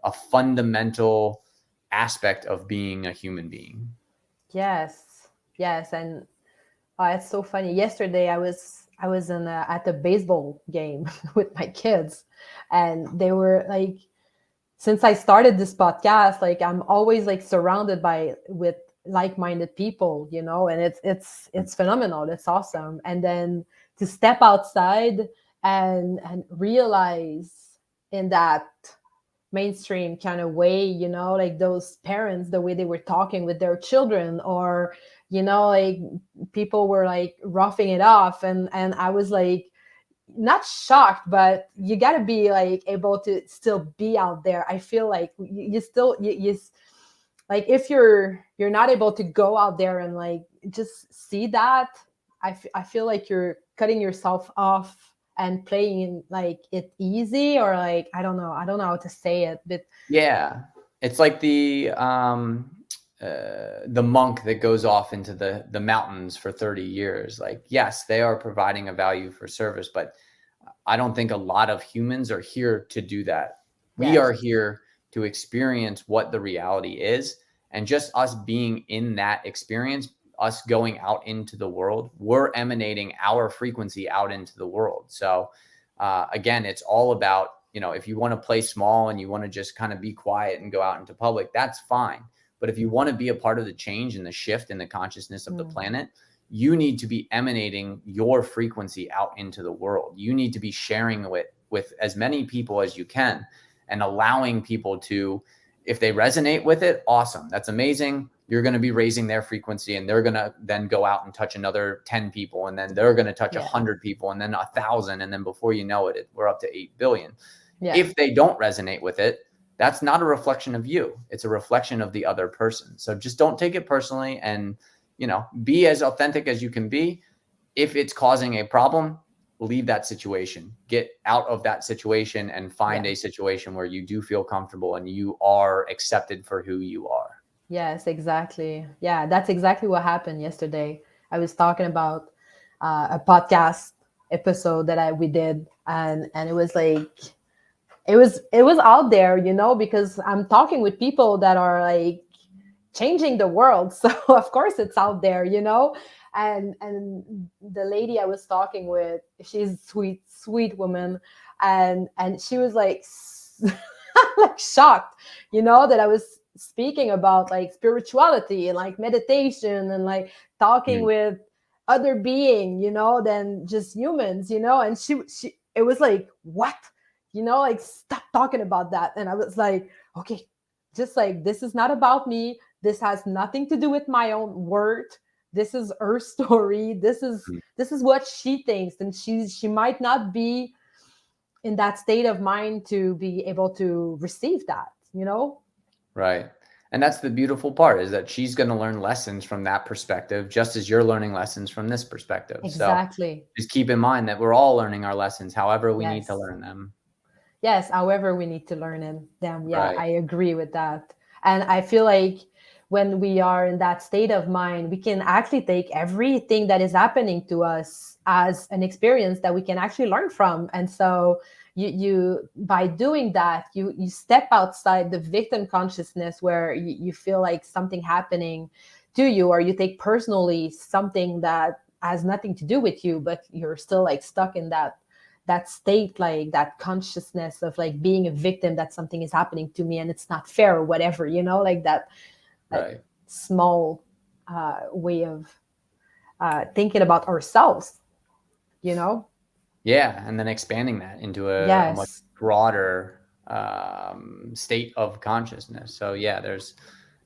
a fundamental aspect of being a human being. Yes. Yes. And it's so funny. Yesterday, I was at the baseball game with my kids, and they were like, since I started this podcast, like I'm always like surrounded by with like-minded people, and it's phenomenal. It's awesome. And then to step outside and realize in that mainstream kind of way, like those parents, the way they were talking with their children, or like people were like roughing it off, and I was like not shocked, but you got to be like able to still be out there. I feel like you still like if you're not able to go out there and like just see that, I feel like you're cutting yourself off and playing like it easy, or like I don't know how to say it, but Yeah, it's like the monk that goes off into the mountains for 30 years. Like, yes, they are providing a value for service, but I don't think a lot of humans are here to do that. We yes. are here to experience what the reality is. And just us being in that experience, us going out into the world, we're emanating our frequency out into the world. So, again, it's all about, if you want to play small and you want to just kind of be quiet and go out into public, that's fine. But if you want to be a part of the change and the shift in the consciousness of the Mm. planet, you need to be emanating your frequency out into the world. You need to be sharing it with as many people as you can, and allowing people to, if they resonate with it, awesome. That's amazing. You're going to be raising their frequency, and they're going to then go out and touch another 10 people, and then they're going to touch Yeah. 100 people, and then 1,000. And then before you know it, we're up to 8 billion. Yeah. If they don't resonate with it, that's not a reflection of you. It's a reflection of the other person. So just don't take it personally, and, be as authentic as you can be. If it's causing a problem, leave that situation, get out of that situation, and find Yeah. a situation where you do feel comfortable and you are accepted for who you are. Yes, exactly. Yeah, that's exactly what happened yesterday. I was talking about a podcast episode that we did, and it was like it was out there, because I'm talking with people that are like changing the world. So of course it's out there, and the lady I was talking with, she's a sweet, sweet woman, and she was like like shocked, that I was speaking about like spirituality and like meditation and like talking Mm. with other being, than just humans, and she it was like, what? Like, stop talking about that. And I was like, okay, just like, this is not about me. This has nothing to do with my own word. This is her story. This is what she thinks, and she might not be in that state of mind to be able to receive that. Right. And that's the beautiful part, is that she's going to learn lessons from that perspective, just as you're learning lessons from this perspective. So Exactly. just keep in mind that we're all learning our lessons, however we need to Yes. learn them. Yes, however we need to learn them. Yeah, Right. I agree with that. And I feel like when we are in that state of mind, we can actually take everything that is happening to us as an experience that we can actually learn from. And so you by doing that, you step outside the victim consciousness, where you feel like something happening to you, or you take personally something that has nothing to do with you, but you're still like stuck in that state, like that consciousness of like being a victim, that something is happening to me and it's not fair or whatever, like that Right. small way of thinking about ourselves, Yeah. And then expanding that into a much yes. broader state of consciousness. So yeah, there's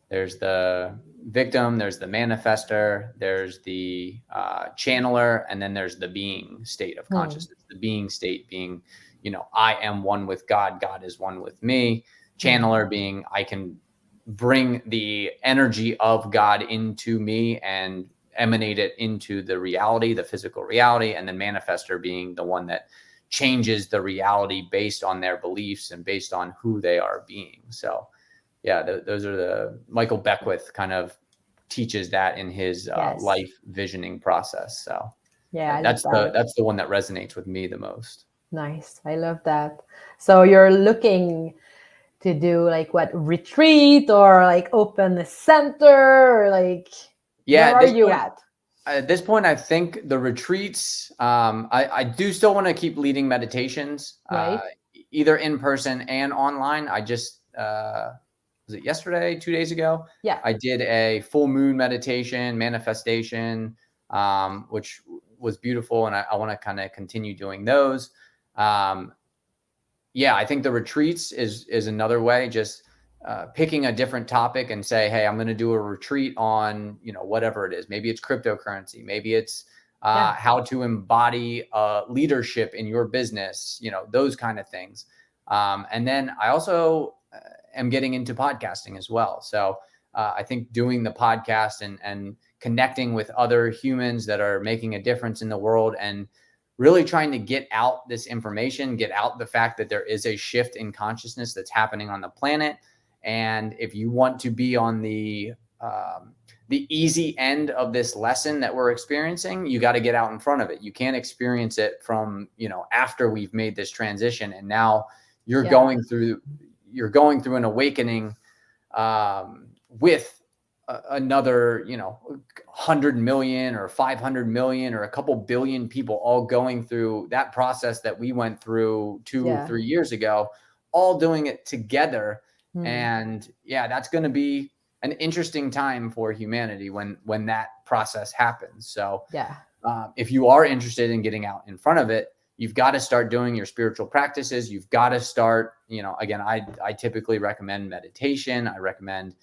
the victim, there's the manifester, there's the channeler, and then there's the being state of Hmm. consciousness. The being state being, I am one with God, God is one with me. Hmm. Channeler being, I can bring the energy of God into me and emanate it into the reality, the physical reality. And then manifester being the one that changes the reality based on their beliefs and based on who they are being. So yeah, those are the Michael Beckwith kind of teaches that in his Yes. life visioning process. So Yeah, I love that's that. the one that resonates with me the most. Nice. I love that. So you're looking to do like what, retreat, or like open a center, or like, Yeah, where are you at? at this point, I think the retreats, I do still want to keep leading meditations, Right. either in person and online. I just, was it yesterday, 2 days ago? Yeah. I did a full moon meditation, manifestation, which was beautiful. And I want to kind of continue doing those. Um, yeah, I think the retreats is another way, just picking a different topic and say, hey, I'm going to do a retreat on, whatever it is. Maybe it's cryptocurrency. Maybe it's Yeah. how to embody leadership in your business, those kind of things. And then I also am getting into podcasting as well. So I think doing the podcast and connecting with other humans that are making a difference in the world, and really trying to get out this information, get out the fact that there is a shift in consciousness that's happening on the planet. And if you want to be on the easy end of this lesson that we're experiencing, you got to get out in front of it. You can't experience it from, after we've made this transition, and now you're Yeah. going through an awakening with another, 100 million or 500 million or a couple billion people all going through that process that we went through Yeah. 3 years ago, all doing it together. Hmm. And yeah, that's going to be an interesting time for humanity when that process happens. So Yeah. if you are interested in getting out in front of it, you've got to start doing your spiritual practices. You've got to start, again, I typically recommend meditation. I recommend,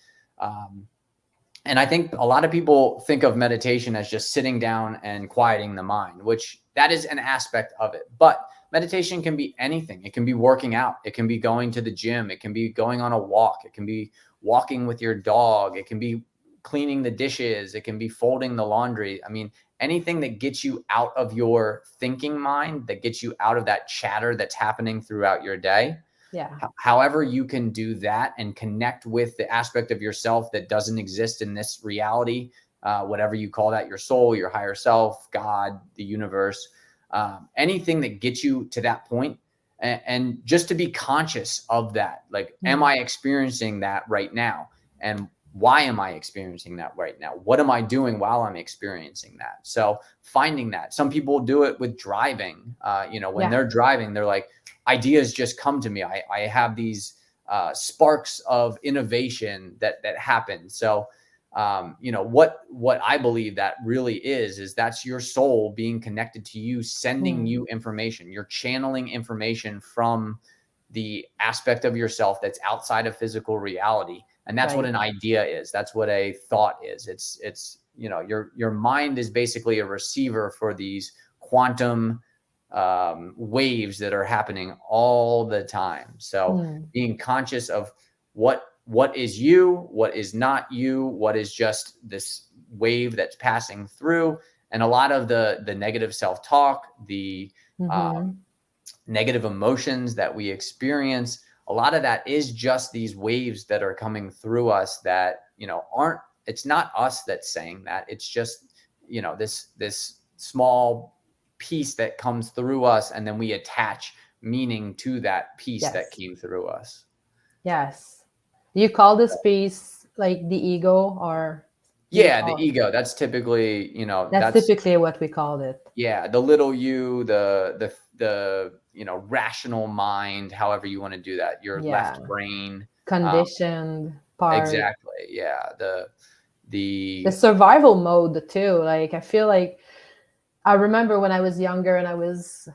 and I think a lot of people think of meditation as just sitting down and quieting the mind, which that is an aspect of it. But meditation can be anything. It can be working out. It can be going to the gym. It can be going on a walk. It can be walking with your dog. It can be cleaning the dishes. It can be folding the laundry. I mean, anything that gets you out of your thinking mind, that gets you out of that chatter that's happening throughout your day. Yeah. However you can do that and connect with the aspect of yourself that doesn't exist in this reality, whatever you call that, your soul, your higher self, God, the universe, anything that gets you to that point, and just to be conscious of that. Like, am I experiencing that right now? And why am I experiencing that right now? What am I doing while I'm experiencing that? So finding that. Some people do it with driving. When Yeah. they're driving, they're like, ideas just come to me. I have these sparks of innovation that happen. So, what I believe that really is that's your soul being connected to you, sending you information. You're channeling information from the aspect of yourself that's outside of physical reality. And that's what Right. an idea is. That's what a thought is. It's your mind is basically a receiver for these quantum waves that are happening all the time. So being conscious of what is you, what is not you, what is just this wave that's passing through, and a lot of the negative self-talk, the negative emotions that we experience, a lot of that is just these waves that are coming through us that aren't. It's not us that's saying that. It's just this small piece that comes through us, and then we attach meaning to that piece that Yes. came through us. Yes. Do you call this piece like the ego, or do you Yeah, the call it? ego, that's typically, That's that's typically what we called it. yeah, the little you, the rational mind, however you want to do that, your left Yeah. brain. um, Conditioned part. exactly, yeah, The the survival mode too. Like I feel like I remember when I was younger and I was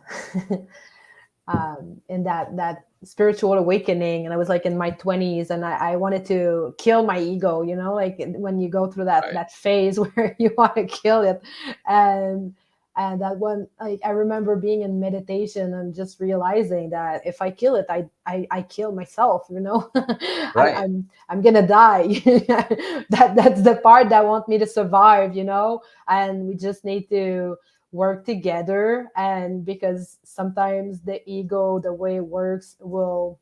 in that spiritual awakening, and I was like in my 20s, and I wanted to kill my ego, like when you go through that right, that phase where you want to kill it. And that one, like I remember being in meditation and just realizing that if I kill it, I kill myself, right, I'm gonna die. That's the part that want me to survive, and we just need to work together. And because sometimes the ego, the way it works, will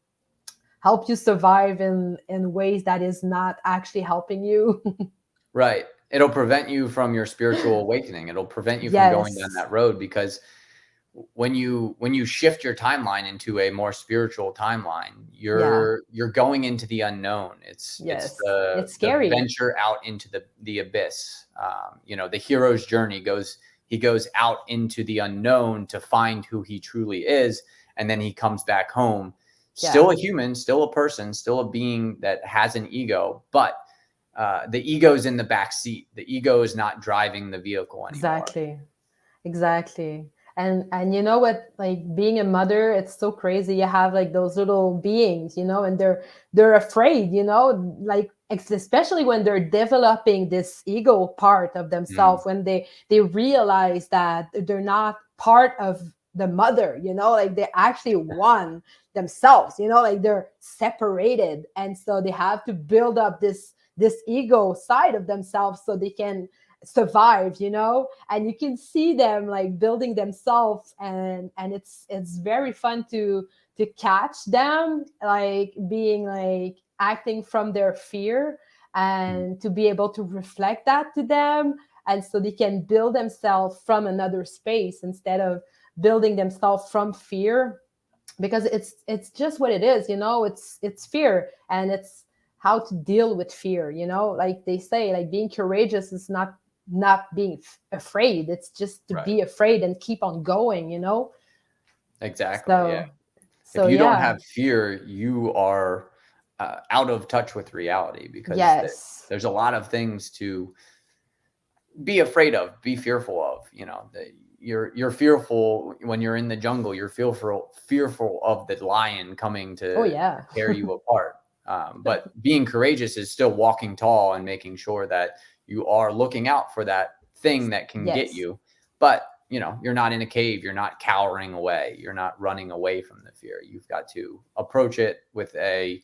help you survive in ways that is not actually helping you. right. It'll prevent you from your spiritual awakening. It'll prevent you from going down Yes. that road, because when you shift your timeline into a more spiritual timeline, Yeah. you're going into the unknown. It's Yes. the It's the scary. venture out into the abyss. The hero's journey he goes out into the unknown to find who he truly is, and then he comes back home, still Yeah. a human, still a person, still a being that has an ego, but the ego's in the back seat. The ego is not driving the vehicle anymore. Exactly. Exactly. And you know what, like being a mother, it's so crazy. You have like those little beings, and they're afraid, like especially when they're developing this ego part of Mm, themselves, when they realize that they're not part of the mother, like they actually one themselves, like they're separated. And so they have to build up this ego side of themselves so they can survive, and you can see them like building themselves. And it's very fun to catch them like being like acting from their fear, mm. and to be able to reflect that to them, and so they can build themselves from another space instead of building themselves from fear. Because it's just what it is, it's fear, and it's how to deal with fear, like they say, like being courageous is not being afraid. It's just to Right. be afraid and keep on going. Exactly. Yeah. So If so you don't yeah. have fear, you are out of touch with reality, because Yes. there's a lot of things to be afraid of, be fearful of. You're fearful when you're in the jungle. You're fearful of the lion coming Oh to yeah. tear you apart. But being courageous is still walking tall and making sure that you are looking out for that thing that can get Yes. you. But you're not in a cave. You're not cowering away. You're not running away from the fear. You've got to approach it with a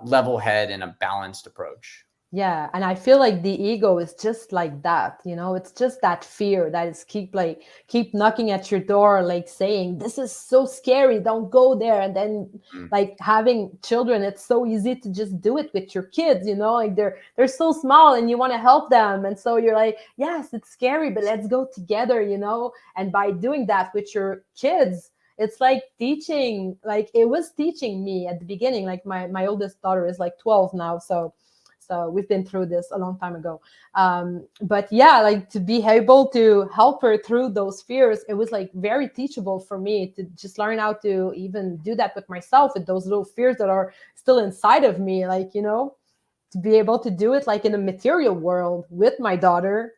level head and a balanced approach. Yeah, and I feel like the ego is just like that, you know, it's just that fear that is keep knocking at your door, like saying, this is so scary, don't go there. And then Mm. like having children, it's so easy to just do it with your kids, you know, like they're so small and you want to help them. And so you're like, yes, it's scary, but let's go together, you know. And by doing that with your kids, it's like teaching, like it was teaching me at the beginning, like my oldest daughter is like 12 now, so we've been through this a long time ago. But yeah, like to be able to help her through those fears, it was like very teachable for me to just learn how to even do that with myself, with those little fears that are still inside of me, like, you know, to be able to do it like in a material world with my daughter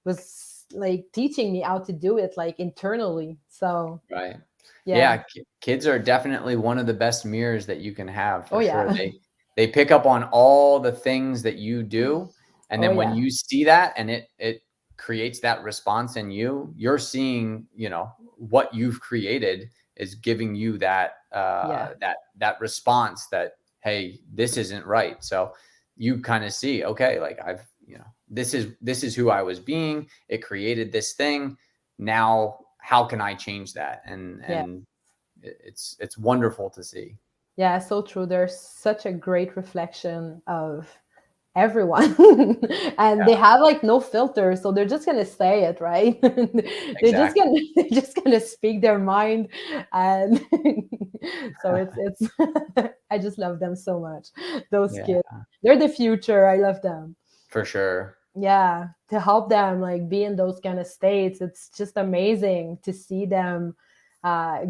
was like teaching me how to do it like internally. So Right. yeah. Yeah, kids are definitely one of the best mirrors that you can have Oh for sure. yeah. They pick up on all the things that you do, and Oh then when yeah. you see that and it creates that response in you, you're seeing, what you've created is giving you that Yeah. that response that, hey, this isn't right. So you kind of see, okay, like this is who I was being. It created this thing. Now how can I change that? And Yeah. it's wonderful to see. Yeah, so true. There's such a great reflection of everyone. And they Yeah, have like no filter, so they're just gonna say it, right? exactly. They're just gonna speak their mind. And so it's I just love them so much. Those Yeah, kids. They're the future. I love them. for sure. Yeah, to help them like be in those kind of states, it's just amazing to see them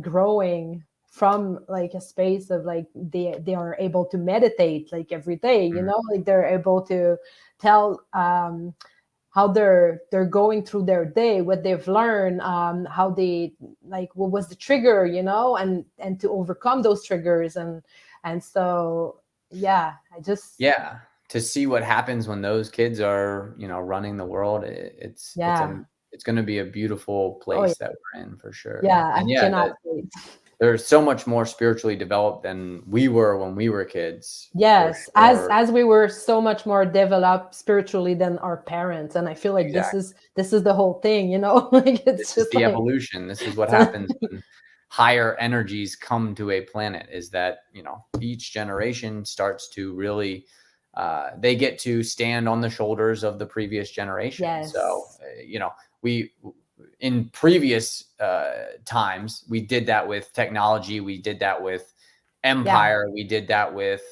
growing from like a space of like they are able to meditate like every day, you Mm, know, like they're able to tell how they're going through their day, what they've learned, how they like what was the trigger, you know, and to overcome those triggers. And so yeah, I just yeah, to see what happens when those kids are, running the world, yeah. it's going to be a beautiful Oh yeah. place that we're in for sure. Yeah, I And yeah, cannot that wait. they're so much more spiritually developed than we were when we were kids, for Yes, as sure. we were so much more developed spiritually than our parents, and I feel like Exactly. this is the whole thing, you know? Like it's This is just the like evolution. This is what so, happens when higher energies come to a planet, is that, each generation starts to really, they get to stand on the shoulders of the previous generation. So, yes. we, in previous times, we did that with technology. We did that with Yeah. empire. We did that with,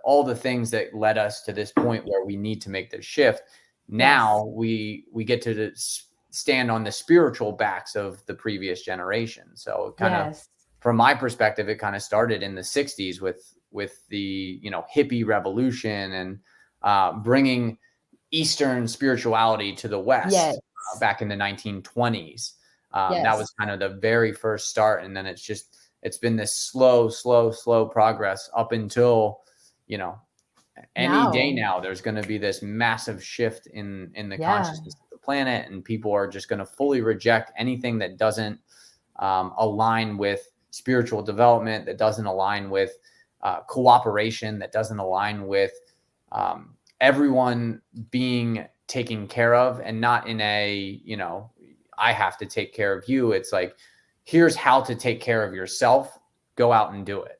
all the things that led us to this point where we need to make the shift. Yes. Now we get to stand on the spiritual backs of the previous generation. So it kind of, Yes. from my perspective, it kind of started in the 60s with the, hippie revolution and bringing Eastern spirituality to the Yes. West back in the 1920s. That Yes. was kind of the very first start. And then it's been this slow progress up until, you know, any day Now. now, there's going to be this massive shift in the Yeah. consciousness of the planet, and people are just going to fully reject anything that doesn't align with spiritual development, that doesn't align with cooperation, that doesn't align with everyone being taken care of, and not in a, I have to take care of you. It's like, here's how to take care of yourself. Go out and do it.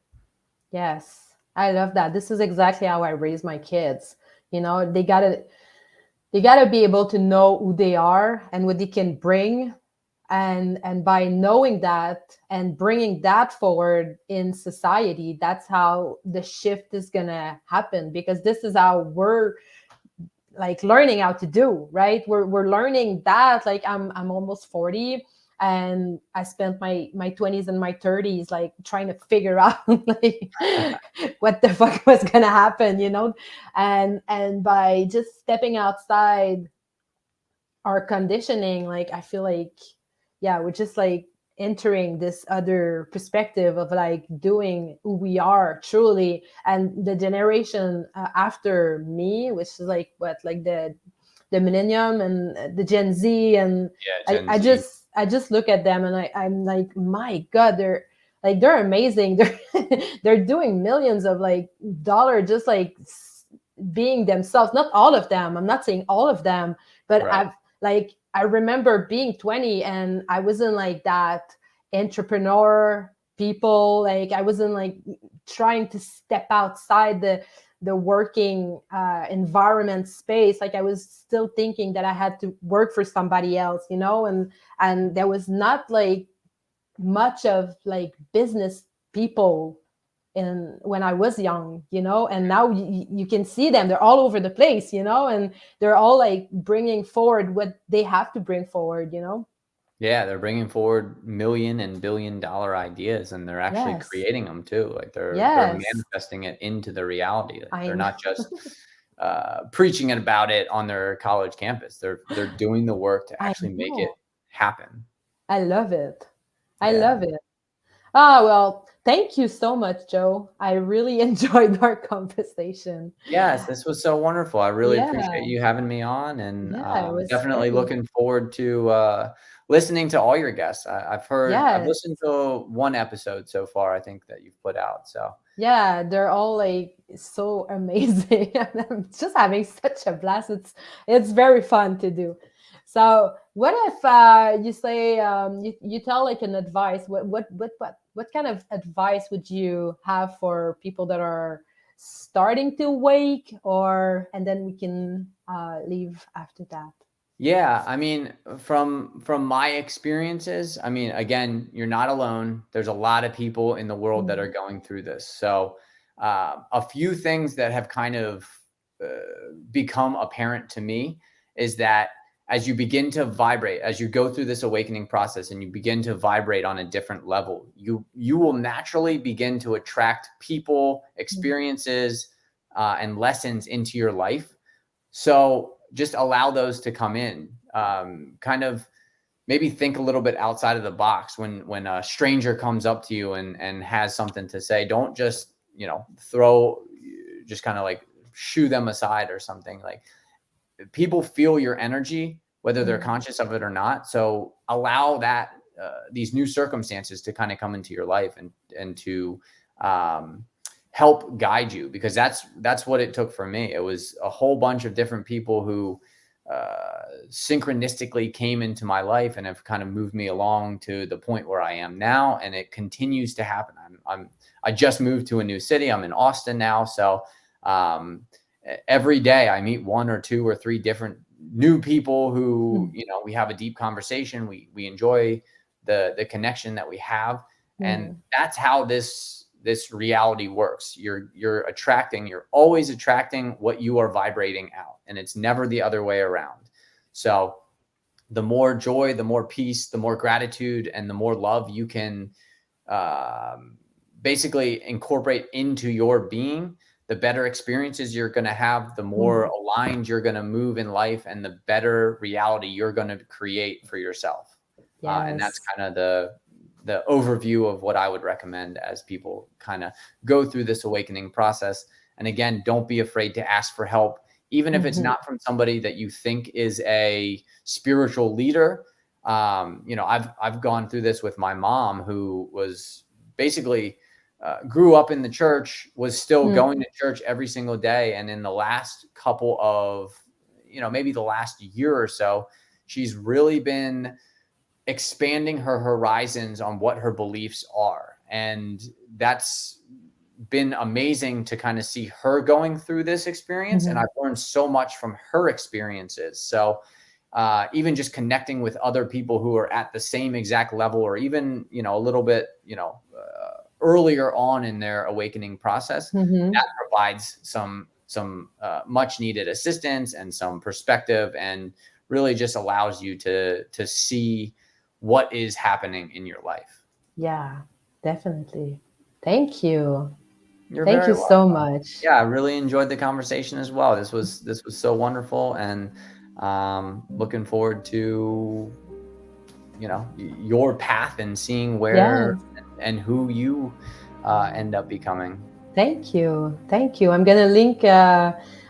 Yes. I love that. This is exactly how I raise my kids. You know, they gotta be able to know who they are and what they can bring, and by knowing that and bringing that forward in society, that's how the shift is gonna happen, because this is how we're like learning how to do, right? We're learning that, like I'm almost 40, and I spent my 20s and my 30s like trying to figure out like what the fuck was gonna happen, you know. And by just stepping outside our conditioning, like I feel like, yeah, we're just like entering this other perspective of like doing who we are truly. And the generation after me, which is like what, like the millennium and the Gen Z, and Yeah, I, Gen I Z. just I just look at them and I'm like, my God, they're amazing. They're doing millions of like dollar just like being themselves. Not all of them. I'm not saying all of them, but Right. I remember being 20 and I wasn't like that entrepreneur people. Like I wasn't like trying to step outside the working environment space. Like I was still thinking that I had to work for somebody else, and there was not like much of like business people in when I was young, and now you can see them. They're all over the place, and they're all like bringing forward what they have to bring forward. Yeah, they're bringing forward million and billion-dollar ideas, and they're actually Yes. creating them too. Like they're Yes. manifesting it into the reality. Like, I they're know. not just preaching it about it on their college campus. They're doing the work to I actually make it know. happen. I love it. I Yeah. love it. Ah, well, thank you so much, Joe. I really enjoyed our conversation. Yes, this was so wonderful. I really appreciate Yeah. you having me on, and Yeah, it was definitely very. looking forward to listening to all your guests. I've Yes. listened to one episode so far, I think, that you've put out. So Yeah, they're all like so amazing. And I'm just having such a blast. It's very fun to do. So what if you say you tell like an advice? What kind of advice would you have for people that are starting to wake, or and then we can leave after that. yeah, I mean, from my experiences, I mean, again, you're not alone. There's a lot of people in the world that are Mm, going through this. So, a few things that have kind of become apparent to me is that as you begin to vibrate, as you go through this awakening process, and you begin to vibrate on a different level, you will naturally begin to attract people, mm, experiences, and lessons into your life. So just allow those to come in. Kind of maybe think a little bit outside of the box when a stranger comes up to you and has something to say. Don't just just kind of like shoo them aside or something. Like, people feel your energy whether they're mm, conscious of it or not. So allow that these new circumstances to kind of come into your life and to um, help guide you, because that's what it took for me. It was a whole bunch of different people who synchronistically came into my life and have kind of moved me along to the point where I am now, and it continues to happen. I just moved to a new city. I'm in Austin now, so um, every day I meet one or two or three different new people who, mm, we have a deep conversation. We enjoy the connection that we have, and mm. that's how this reality works. You're always attracting what you are vibrating out, and it's never the other way around. So the more joy, the more peace, the more gratitude, and the more love you can um, basically incorporate into your being, the better experiences you're going to have, the more Mm. aligned you're going to move in life, and the better reality you're going to create for yourself. And that's Yes. kind of the overview of what I would recommend as people kind of go through this awakening process. And again, don't be afraid to ask for help, even if it's Mhm. not from somebody that you think is a spiritual leader. I've gone through this with my mom, who was basically grew up in the church, was still going Mm. to church every single day, and in the last couple of, maybe the last year or so, she's really been expanding her horizons on what her beliefs are, and that's been amazing to kind of see her going through this experience. And Mhm. I've learned so much from her experiences. So even just connecting with other people who are at the same exact level, or even, a little bit, earlier on in their awakening process, that Mhm. provides some much needed assistance and some perspective, and really just allows you to see what is happening in your life. Yeah, definitely. Thank you. You're Thank very you so welcome. much. Yeah, I really enjoyed the conversation as well. This was so wonderful, and Looking forward to, your path and seeing where Yes. and who you end up becoming. Thank you. Thank you. I'm going to link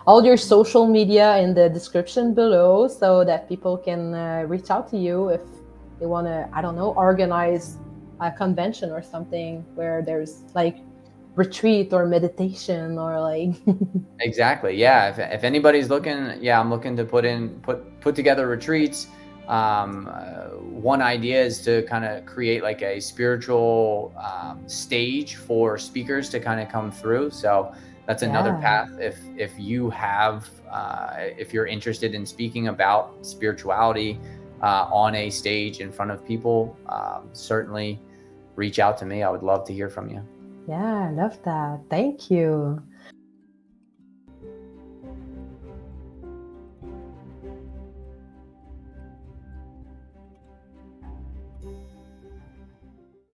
all your social media in the description below so that people can reach out to you if they want to, I don't know, organize a convention or something where there's like retreat or meditation or like. Exactly. Yeah. If anybody's looking, yeah, I'm looking to put together retreats. One idea is to kind of create like a spiritual stage for speakers to kind of come through. So that's another Yeah. path. If you have if you're interested in speaking about spirituality on a stage in front of people, certainly reach out to me. I would love to hear from you. Yeah, I love that. Thank you.